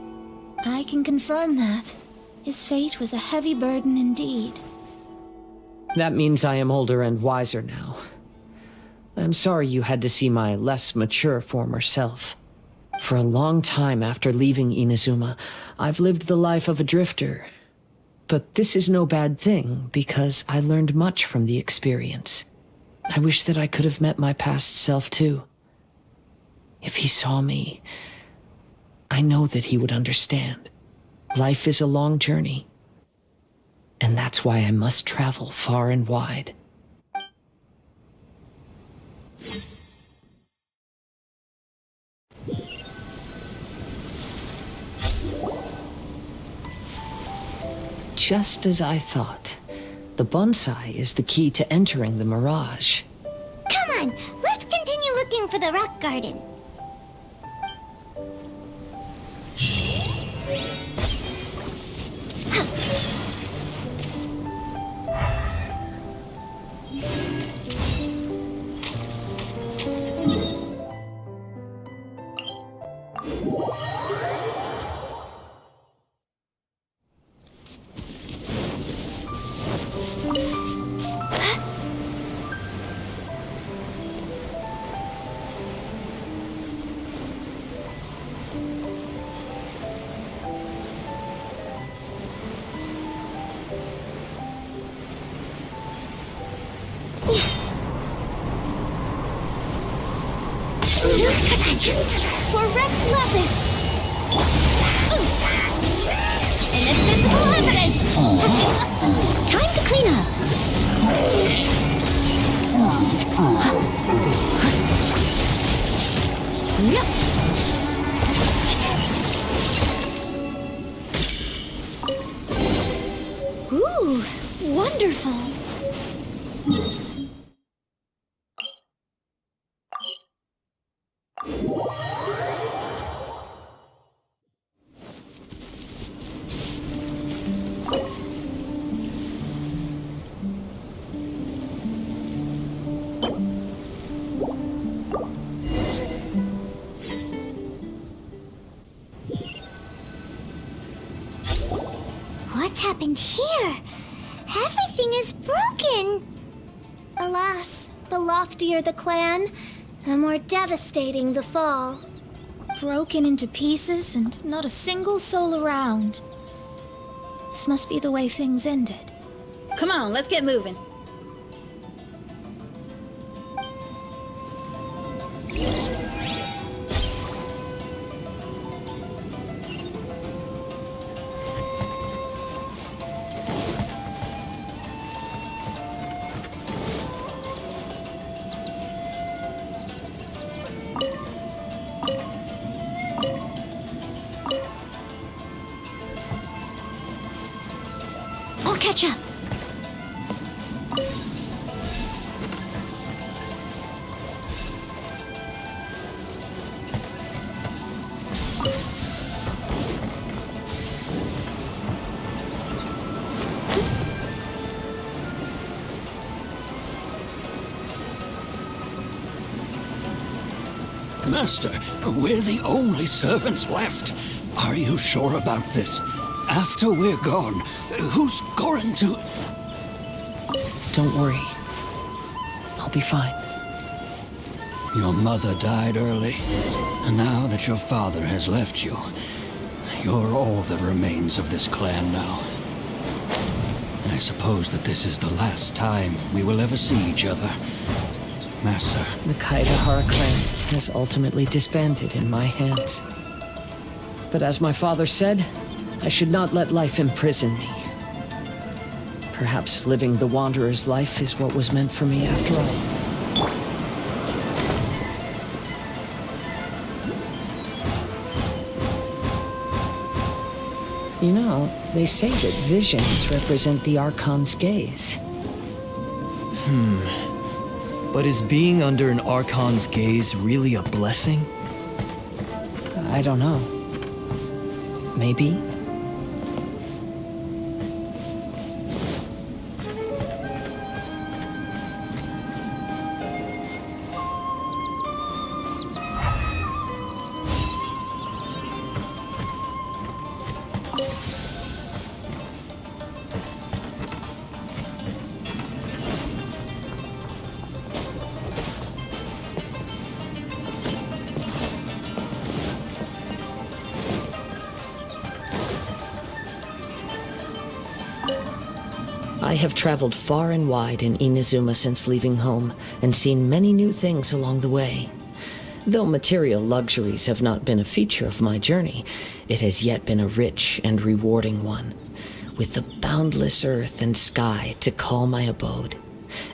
Speaker 7: I can confirm that. His fate was a heavy burden indeed.
Speaker 5: That means I am older and wiser now. I'm sorry you had to see my less mature former self. For a long time after leaving Inazuma, I've lived the life of a drifter. But this is no bad thing, because I learned much from the experience. I wish that I could have met my past self too. If he saw me, I know that he would understand. Life is a long journey, and that's why I must travel far and wide. Just as I thought, the bonsai is the key to entering the Mirage.
Speaker 1: Come on, let's continue looking for the rock garden.
Speaker 4: For Rex Lapis! Invisible evidence!
Speaker 9: Time to clean up.
Speaker 4: Yep.
Speaker 9: Ooh, wonderful.
Speaker 1: What's happened here? Everything is broken.
Speaker 4: Alas, the loftier the clan, the more devastating the fall.
Speaker 7: Broken into pieces and not a single soul around. This must be the way things ended.
Speaker 8: Come on, let's get moving.
Speaker 9: I'll catch up.
Speaker 14: Master, we're the only servants left. Are you sure about this? After we're gone, who's going to...
Speaker 5: Don't worry. I'll be fine.
Speaker 14: Your mother died early, and now that your father has left you, you're all that remains of this clan now. I suppose that this is the last time we will ever see each other. Master.
Speaker 5: The Kaedahara clan has ultimately disbanded in my hands. But as my father said, I should not let life imprison me. Perhaps living the Wanderer's life is what was meant for me after all. You know, they say that visions represent the Archon's gaze.
Speaker 12: But is being under an Archon's gaze really a blessing?
Speaker 5: I don't know. Maybe? I have traveled far and wide in Inazuma since leaving home, and seen many new things along the way. Though material luxuries have not been a feature of my journey, it has yet been a rich and rewarding one, with the boundless earth and sky to call my abode,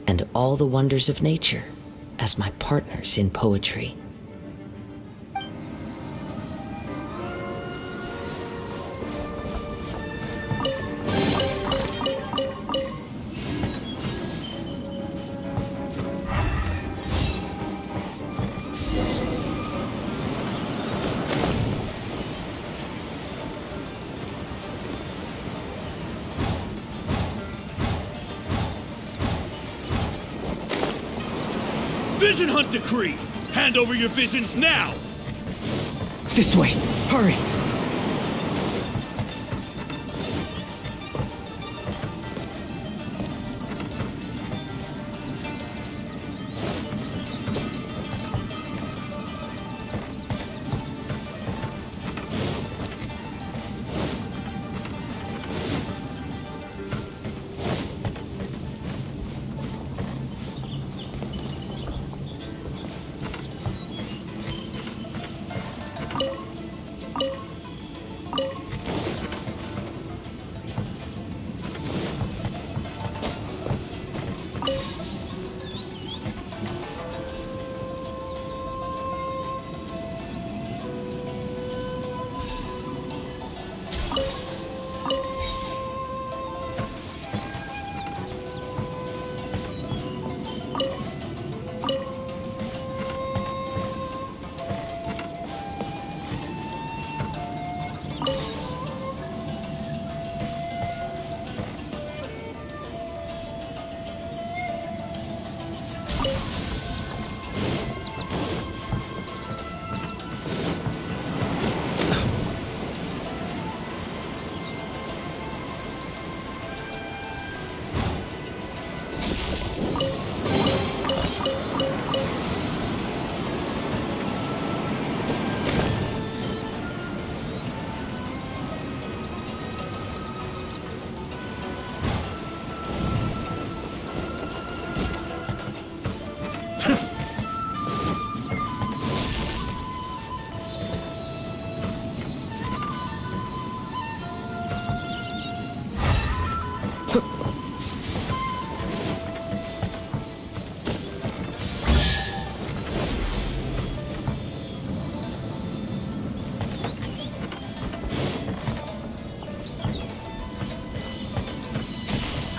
Speaker 5: and all the wonders of nature as my partners in poetry.
Speaker 2: Vision Hunt Decree! Hand over your visions now!
Speaker 5: This way! Hurry!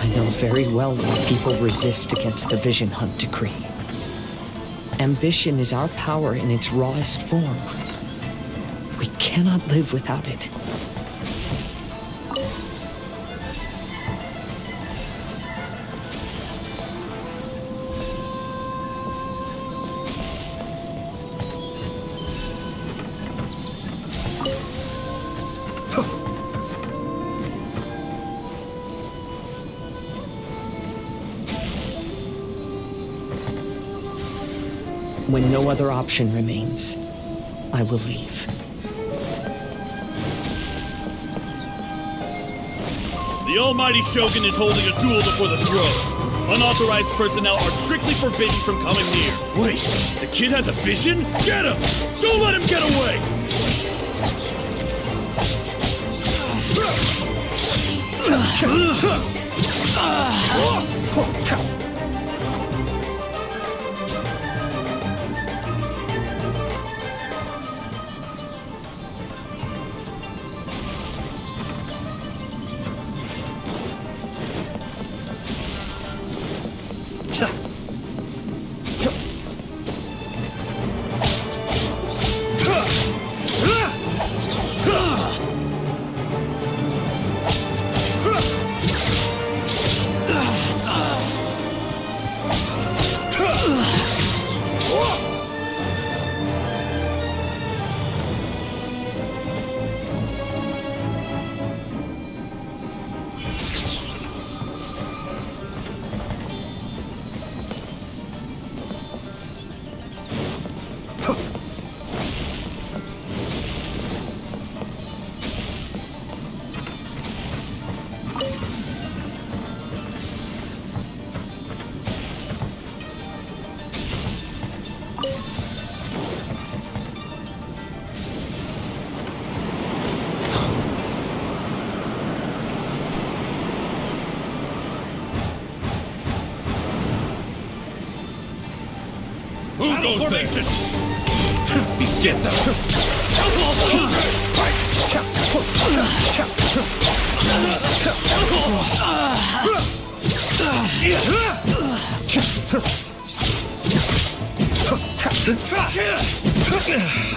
Speaker 5: I know very well why people resist against the Vision Hunt Decree. Ambition is our power in its rawest form. We cannot live without it. When no other option remains, I will leave.
Speaker 2: The Almighty Shogun is holding a duel before the throne. Unauthorized personnel are strictly forbidden from coming near. Wait, the kid has a vision? Get him! Don't let him get away!
Speaker 11: Who goes there?
Speaker 12: Be still,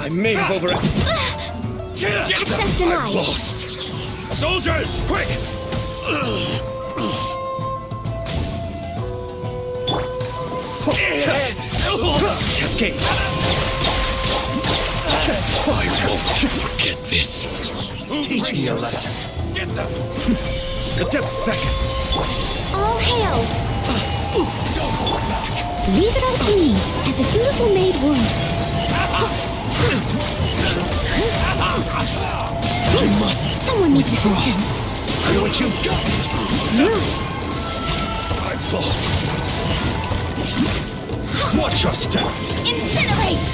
Speaker 12: I may have overestimated.
Speaker 9: Access denied.
Speaker 12: Lost. Soldiers, quick! Cascade. I won't forget this. Teach me a lesson. Get them. Adepts back.
Speaker 4: All hail! Leave it up to me, as a dutiful maid would.
Speaker 12: I must.
Speaker 4: Someone needs assistance.
Speaker 12: Hear what you've got. I've lost. Watch your step.
Speaker 4: Incinerate!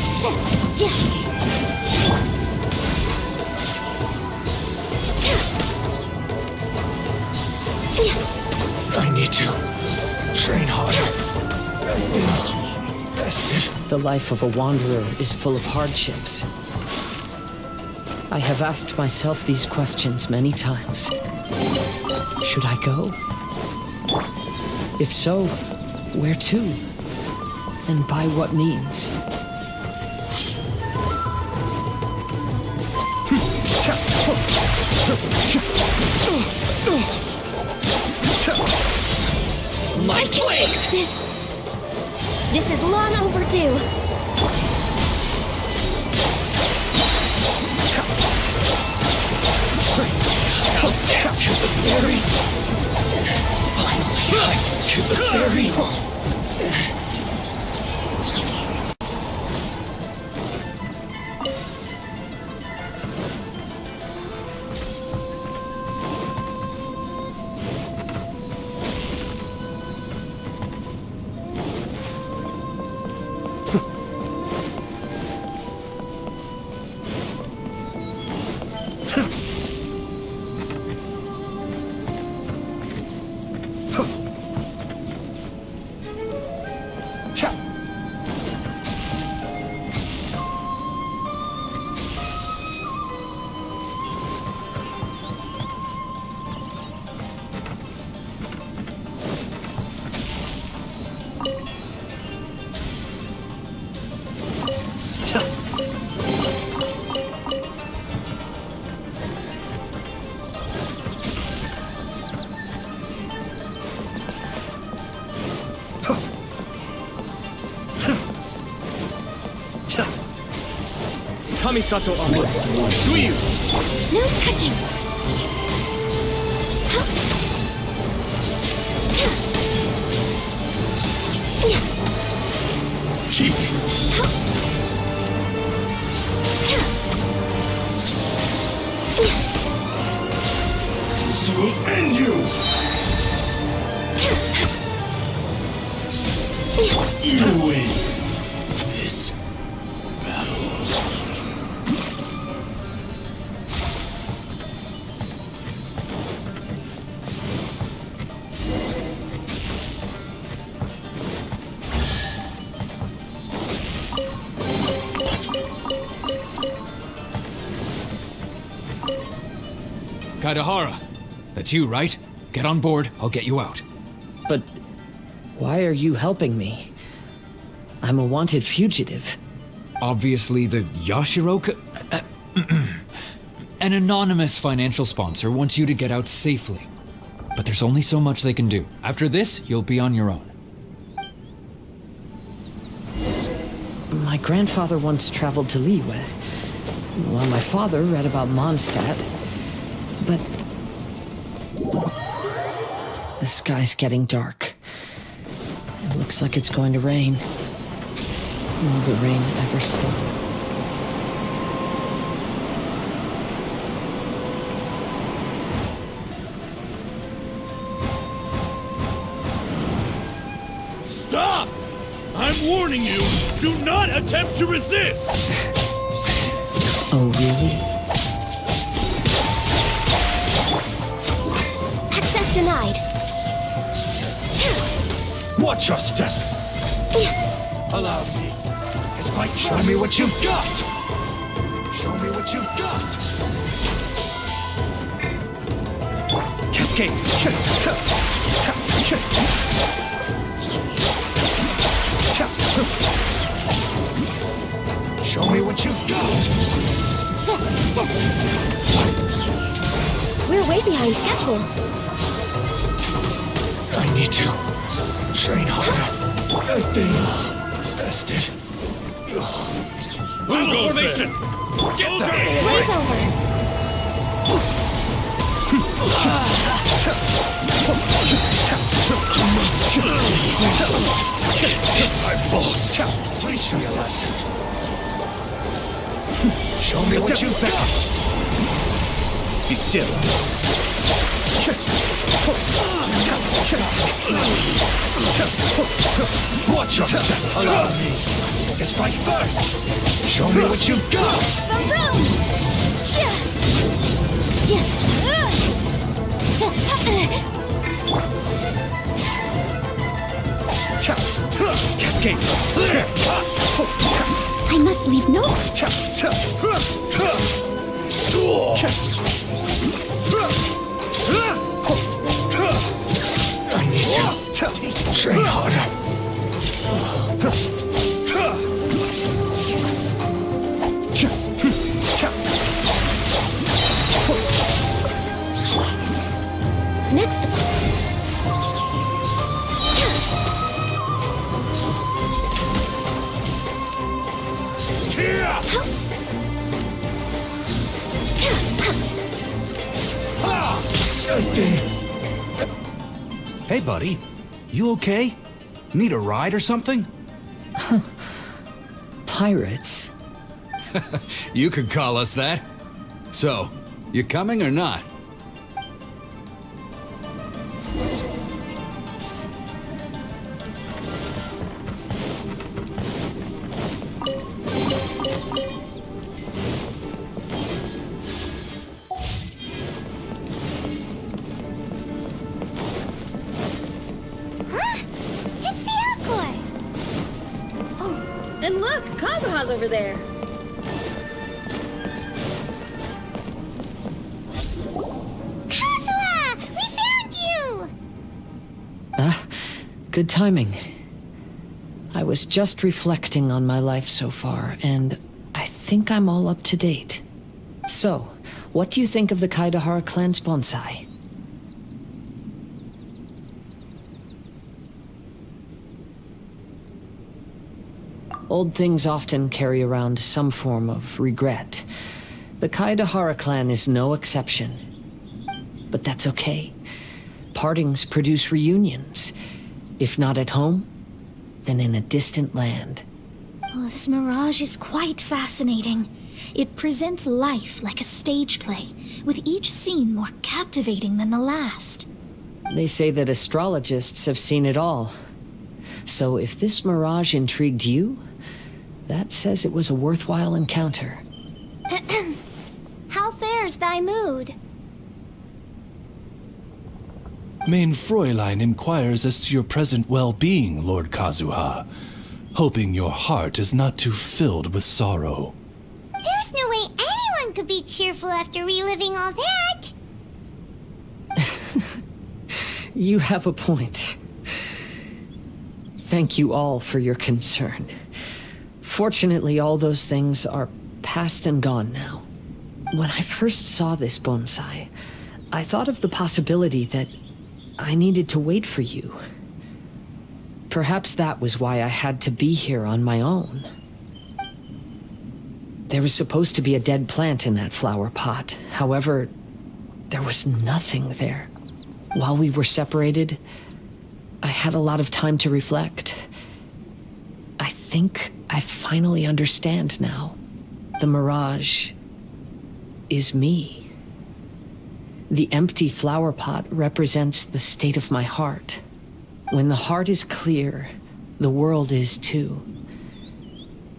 Speaker 12: I need to train harder. Rested.
Speaker 5: The life of a wanderer is full of hardships. I have asked myself these questions many times. Should I go? If so, where to? And by what means?
Speaker 9: I can fix this! This is long overdue.
Speaker 12: To the ferry. Finally, to the ferry.
Speaker 13: Kamisato Amo. Suiyu.
Speaker 4: No touching.
Speaker 12: Cheat. This will end you. You win this battle.
Speaker 15: Kaidahara, that's you, right? Get on board, I'll get you out.
Speaker 5: But why are you helping me? I'm a wanted fugitive.
Speaker 15: Obviously the Yashiro... An anonymous financial sponsor wants you to get out safely. But there's only so much they can do. After this, you'll be on your own.
Speaker 5: My grandfather once traveled to Liyue, while my father read about Mondstadt. But the sky's getting dark. It looks like it's going to rain. Will the rain ever stop?
Speaker 16: Stop! I'm warning you, do not attempt to resist!
Speaker 5: Oh, really?
Speaker 4: Access denied.
Speaker 10: Watch your step. Allow me. It's like, show me what you've got. Show me what you've got. Cascade. Show me what you've got.
Speaker 4: We're way behind schedule.
Speaker 10: I need to train harder. I've been bested.
Speaker 16: Who goes there? Get that!
Speaker 4: Blaze over.
Speaker 10: I've lost. Teach me a lesson. Show me what you've got. Be still. Watch your step. Allow me. Strike first. Show me what you've got. Cascade.
Speaker 4: I must leave notes.
Speaker 10: I need to train harder.
Speaker 4: Next.
Speaker 17: Hey, buddy. You okay? Need a ride or something?
Speaker 5: Pirates?
Speaker 17: You could call us that. So, you coming or not?
Speaker 8: And look, Kazuha's over there.
Speaker 1: Kazuha! We found you!
Speaker 5: Good timing. I was just reflecting on my life so far, and I think I'm all up to date. So, what do you think of the Kaidahara clan's bonsai? Old things often carry around some form of regret. The Kaidahara clan is no exception. But that's okay. Partings produce reunions. If not at home, then in a distant land.
Speaker 7: Oh, this mirage is quite fascinating. It presents life like a stage play, with each scene more captivating than the last.
Speaker 5: They say that astrologists have seen it all. So if this mirage intrigued you, that says it was a worthwhile encounter.
Speaker 4: How fares thy mood?
Speaker 6: Main Fräulein inquires as to your present well-being, Lord Kazuha, hoping your heart is not too filled with sorrow.
Speaker 1: There's no way anyone could be cheerful after reliving all that.
Speaker 5: You have a point. Thank you all for your concern. Fortunately, all those things are past and gone now. When I first saw this bonsai, I thought of the possibility that I needed to wait for you. Perhaps that was why I had to be here on my own. There was supposed to be a dead plant in that flower pot. However, there was nothing there. While we were separated, I had a lot of time to reflect. I think I finally understand now. The mirage is me. The empty flower pot represents the state of my heart. When the heart is clear, the world is too.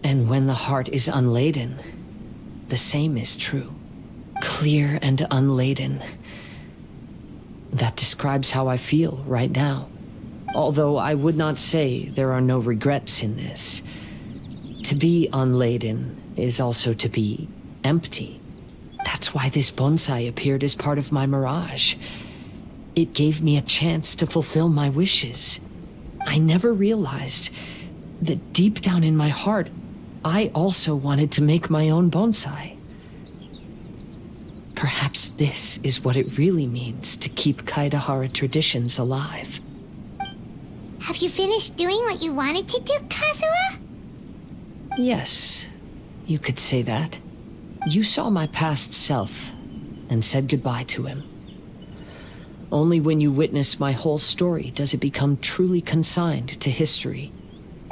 Speaker 5: And when the heart is unladen, the same is true. Clear and unladen. That describes how I feel right now. Although I would not say there are no regrets in this. To be unladen is also to be empty. That's why this bonsai appeared as part of my mirage. It gave me a chance to fulfill my wishes. I never realized that deep down in my heart, I also wanted to make my own bonsai. Perhaps this is what it really means to keep Kaedahara traditions alive.
Speaker 1: Have you finished doing what you wanted to do, Kazuha?
Speaker 5: Yes, you could say that. You saw my past self and said goodbye to him. Only when you witness my whole story does it become truly consigned to history.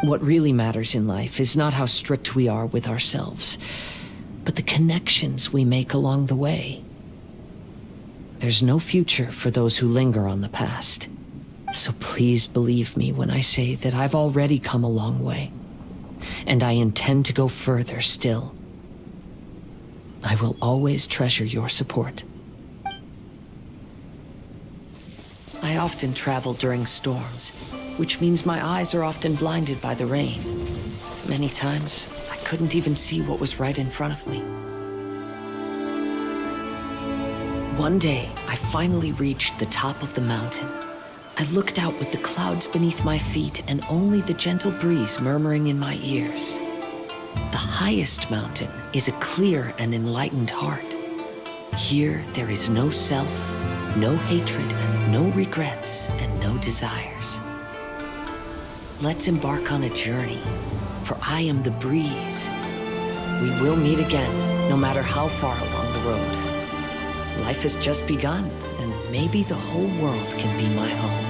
Speaker 5: What really matters in life is not how strict we are with ourselves, but the connections we make along the way. There's no future for those who linger on the past. So please believe me when I say that I've already come a long way, and I intend to go further still. I will always treasure your support. I often travel during storms, which means my eyes are often blinded by the rain. Many times, I couldn't even see what was right in front of me. One day, I finally reached the top of the mountain. I looked out with the clouds beneath my feet and only the gentle breeze murmuring in my ears. The highest mountain is a clear and enlightened heart. Here, there is no self, no hatred, no regrets, and no desires. Let's embark on a journey, for I am the breeze. We will meet again, no matter how far along the road. Life has just begun, and maybe the whole world can be my home.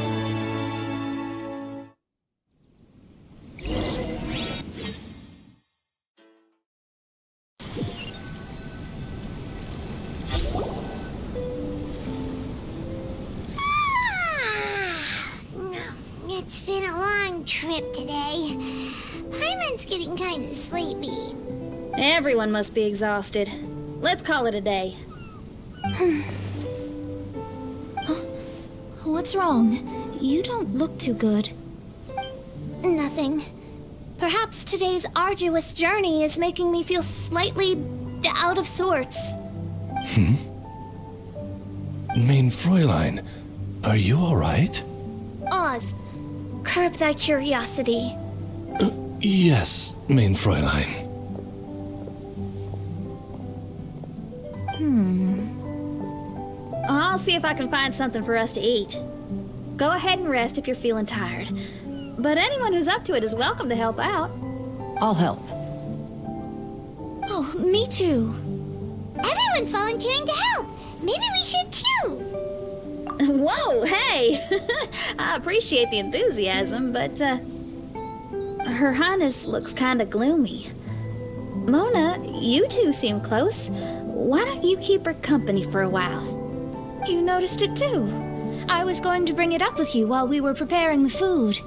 Speaker 1: It's been a long trip today. Paimon's getting kind of sleepy.
Speaker 8: Everyone must be exhausted. Let's call it a day.
Speaker 7: What's wrong? You don't look too good.
Speaker 4: Nothing. Perhaps today's arduous journey is making me feel slightly out of sorts.
Speaker 6: Main Fräulein, are you alright?
Speaker 4: Oz, curb thy curiosity.
Speaker 6: Yes, Main Fräulein.
Speaker 8: I'll see if I can find something for us to eat. Go ahead and rest if you're feeling tired. But anyone who's up to it is welcome to help out.
Speaker 5: I'll help.
Speaker 7: Oh, me too.
Speaker 1: Everyone's volunteering to help. Maybe we should too.
Speaker 8: Whoa, hey! I appreciate the enthusiasm, but, Her Highness looks kinda gloomy. Mona, you two seem close. Why don't you keep her company for a while?
Speaker 7: You noticed it too. I was going to bring it up with you while we were preparing the food.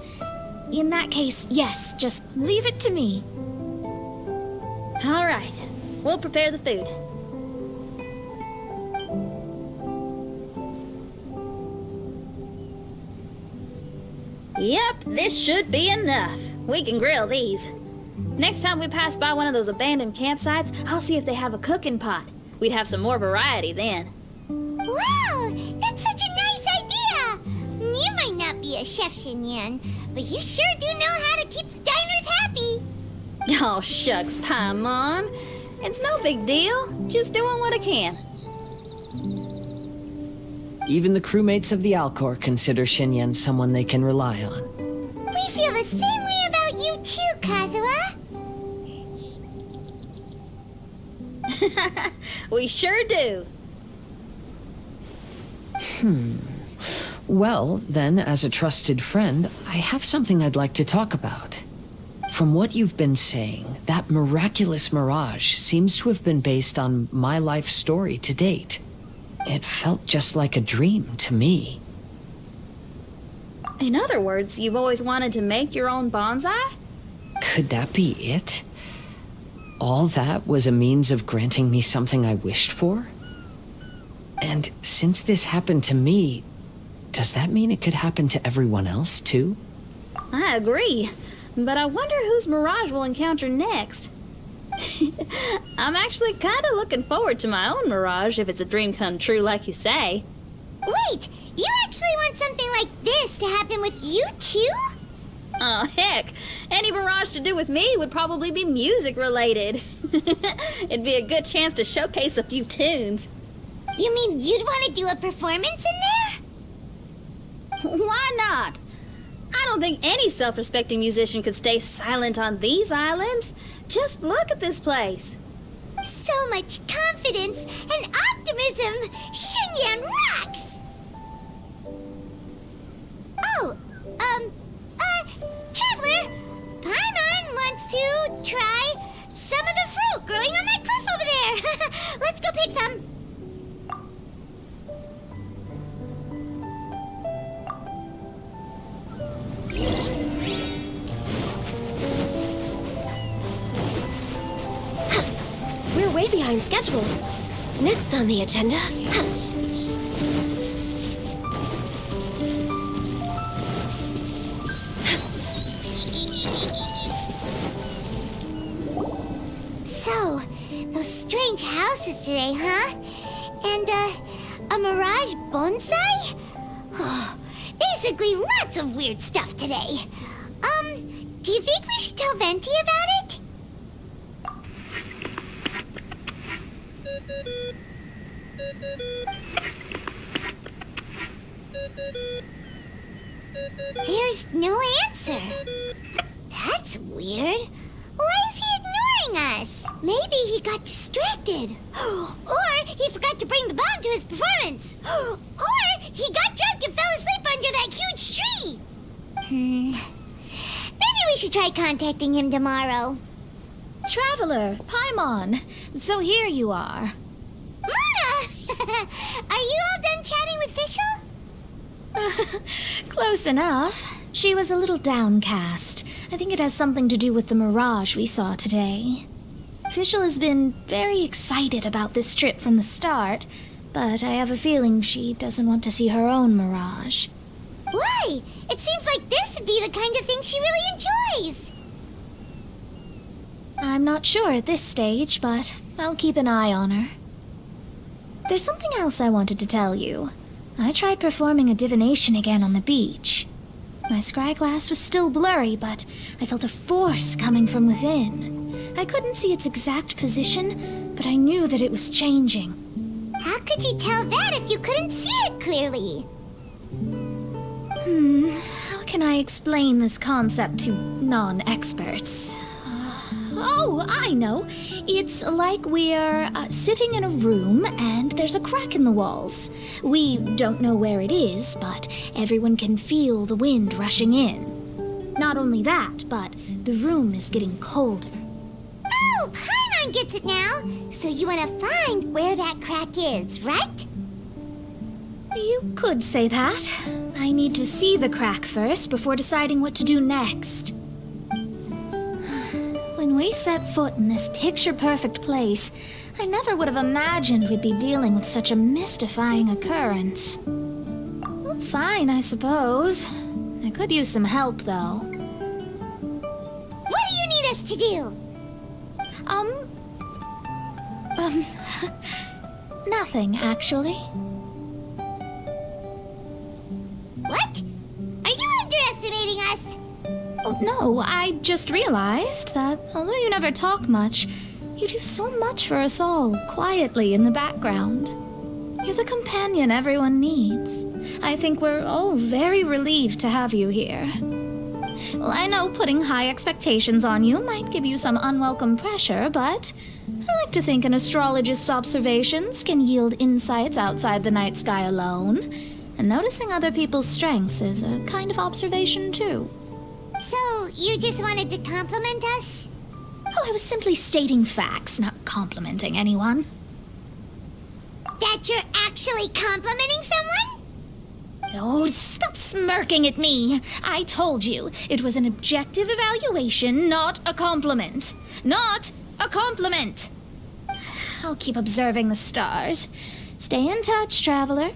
Speaker 7: In that case, yes, just leave it to me.
Speaker 8: All right, we'll prepare the food. Yep, this should be enough. We can grill these. Next time we pass by one of those abandoned campsites, I'll see if they have a cooking pot. We'd have some more variety then.
Speaker 1: Wow, that's such a nice you might not be a chef, Xinyan, but you sure do know how to keep the diners happy.
Speaker 8: Oh, shucks, Paimon. It's no big deal. Just doing what I can.
Speaker 5: Even the crewmates of the Alcor consider Xinyan someone they can rely on.
Speaker 1: We feel the same way about you too, Kazuha.
Speaker 8: We sure do.
Speaker 5: Well, then, as a trusted friend, I have something I'd like to talk about. From what you've been saying, that miraculous mirage seems to have been based on my life story to date. It felt just like a dream to me.
Speaker 8: In other words, you've always wanted to make your own bonsai?
Speaker 5: Could that be it? All that was a means of granting me something I wished for? And since this happened to me, does that mean it could happen to everyone else, too?
Speaker 8: I agree, but I wonder whose mirage we'll encounter next. I'm actually kind of looking forward to my own mirage if it's a dream come true like you say.
Speaker 1: Wait, you actually want something like this to happen with you too?
Speaker 8: Oh, heck. Any mirage to do with me would probably be music related. It'd be a good chance to showcase a few tunes.
Speaker 1: You mean you'd want to do a performance in there?
Speaker 8: Why not? I don't think any self-respecting musician could stay silent on these islands. Just look at this place.
Speaker 1: So much confidence and optimism! Xinyan rocks! Oh, Traveler, Paimon wants to try some of the fruit growing on that cliff over there. Let's go pick some.
Speaker 9: We're way behind schedule. Next on the agenda...
Speaker 1: So, those strange houses today, huh? And, a mirage bonsai? Oh, basically lots of weird stuff today. Do you think we should tell Venti about it? There's no answer. That's weird. Why is he ignoring us? Maybe he got distracted. Or he forgot to bring the bomb to his performance. Or he got drunk and fell asleep under that huge tree. Maybe we should try contacting him tomorrow.
Speaker 7: Traveler, Paimon, so here you are.
Speaker 1: Mona! Are you all done chatting with Fischl?
Speaker 7: Close enough. She was a little downcast. I think it has something to do with the mirage we saw today. Fischl has been very excited about this trip from the start, but I have a feeling she doesn't want to see her own mirage.
Speaker 1: Why? It seems like this would be the kind of thing she really enjoys.
Speaker 7: I'm not sure at this stage, but I'll keep an eye on her. There's something else I wanted to tell you. I tried performing a divination again on the beach. My scryglass was still blurry, but I felt a force coming from within. I couldn't see its exact position, but I knew that it was changing.
Speaker 1: How could you tell that if you couldn't see it clearly?
Speaker 7: How can I explain this concept to non-experts? Oh, I know. It's like we're sitting in a room and there's a crack in the walls. We don't know where it is, but everyone can feel the wind rushing in. Not only that, but the room is getting colder.
Speaker 1: Oh, Paimon gets it now. So you want to find where that crack is, right?
Speaker 7: You could say that. I need to see the crack first before deciding what to do next. When we set foot in this picture-perfect place, I never would have imagined we'd be dealing with such a mystifying occurrence. Well, fine, I suppose. I could use some help, though.
Speaker 1: What do you need us to do?
Speaker 7: Nothing, actually.
Speaker 1: What? us?
Speaker 7: Oh, no, I just realized that although you never talk much, you do so much for us all, quietly in the background. You're the companion everyone needs. I think we're all very relieved to have you here. Well, I know putting high expectations on you might give you some unwelcome pressure, but I like to think an astrologist's observations can yield insights outside the night sky alone. And noticing other people's strengths is a kind of observation, too.
Speaker 1: So, you just wanted to compliment us?
Speaker 7: Oh, I was simply stating facts, not complimenting anyone.
Speaker 1: That you're actually complimenting someone?
Speaker 7: Oh, stop smirking at me. I told you, it was an objective evaluation, not a compliment. Not a compliment! I'll keep observing the stars. Stay in touch, traveler.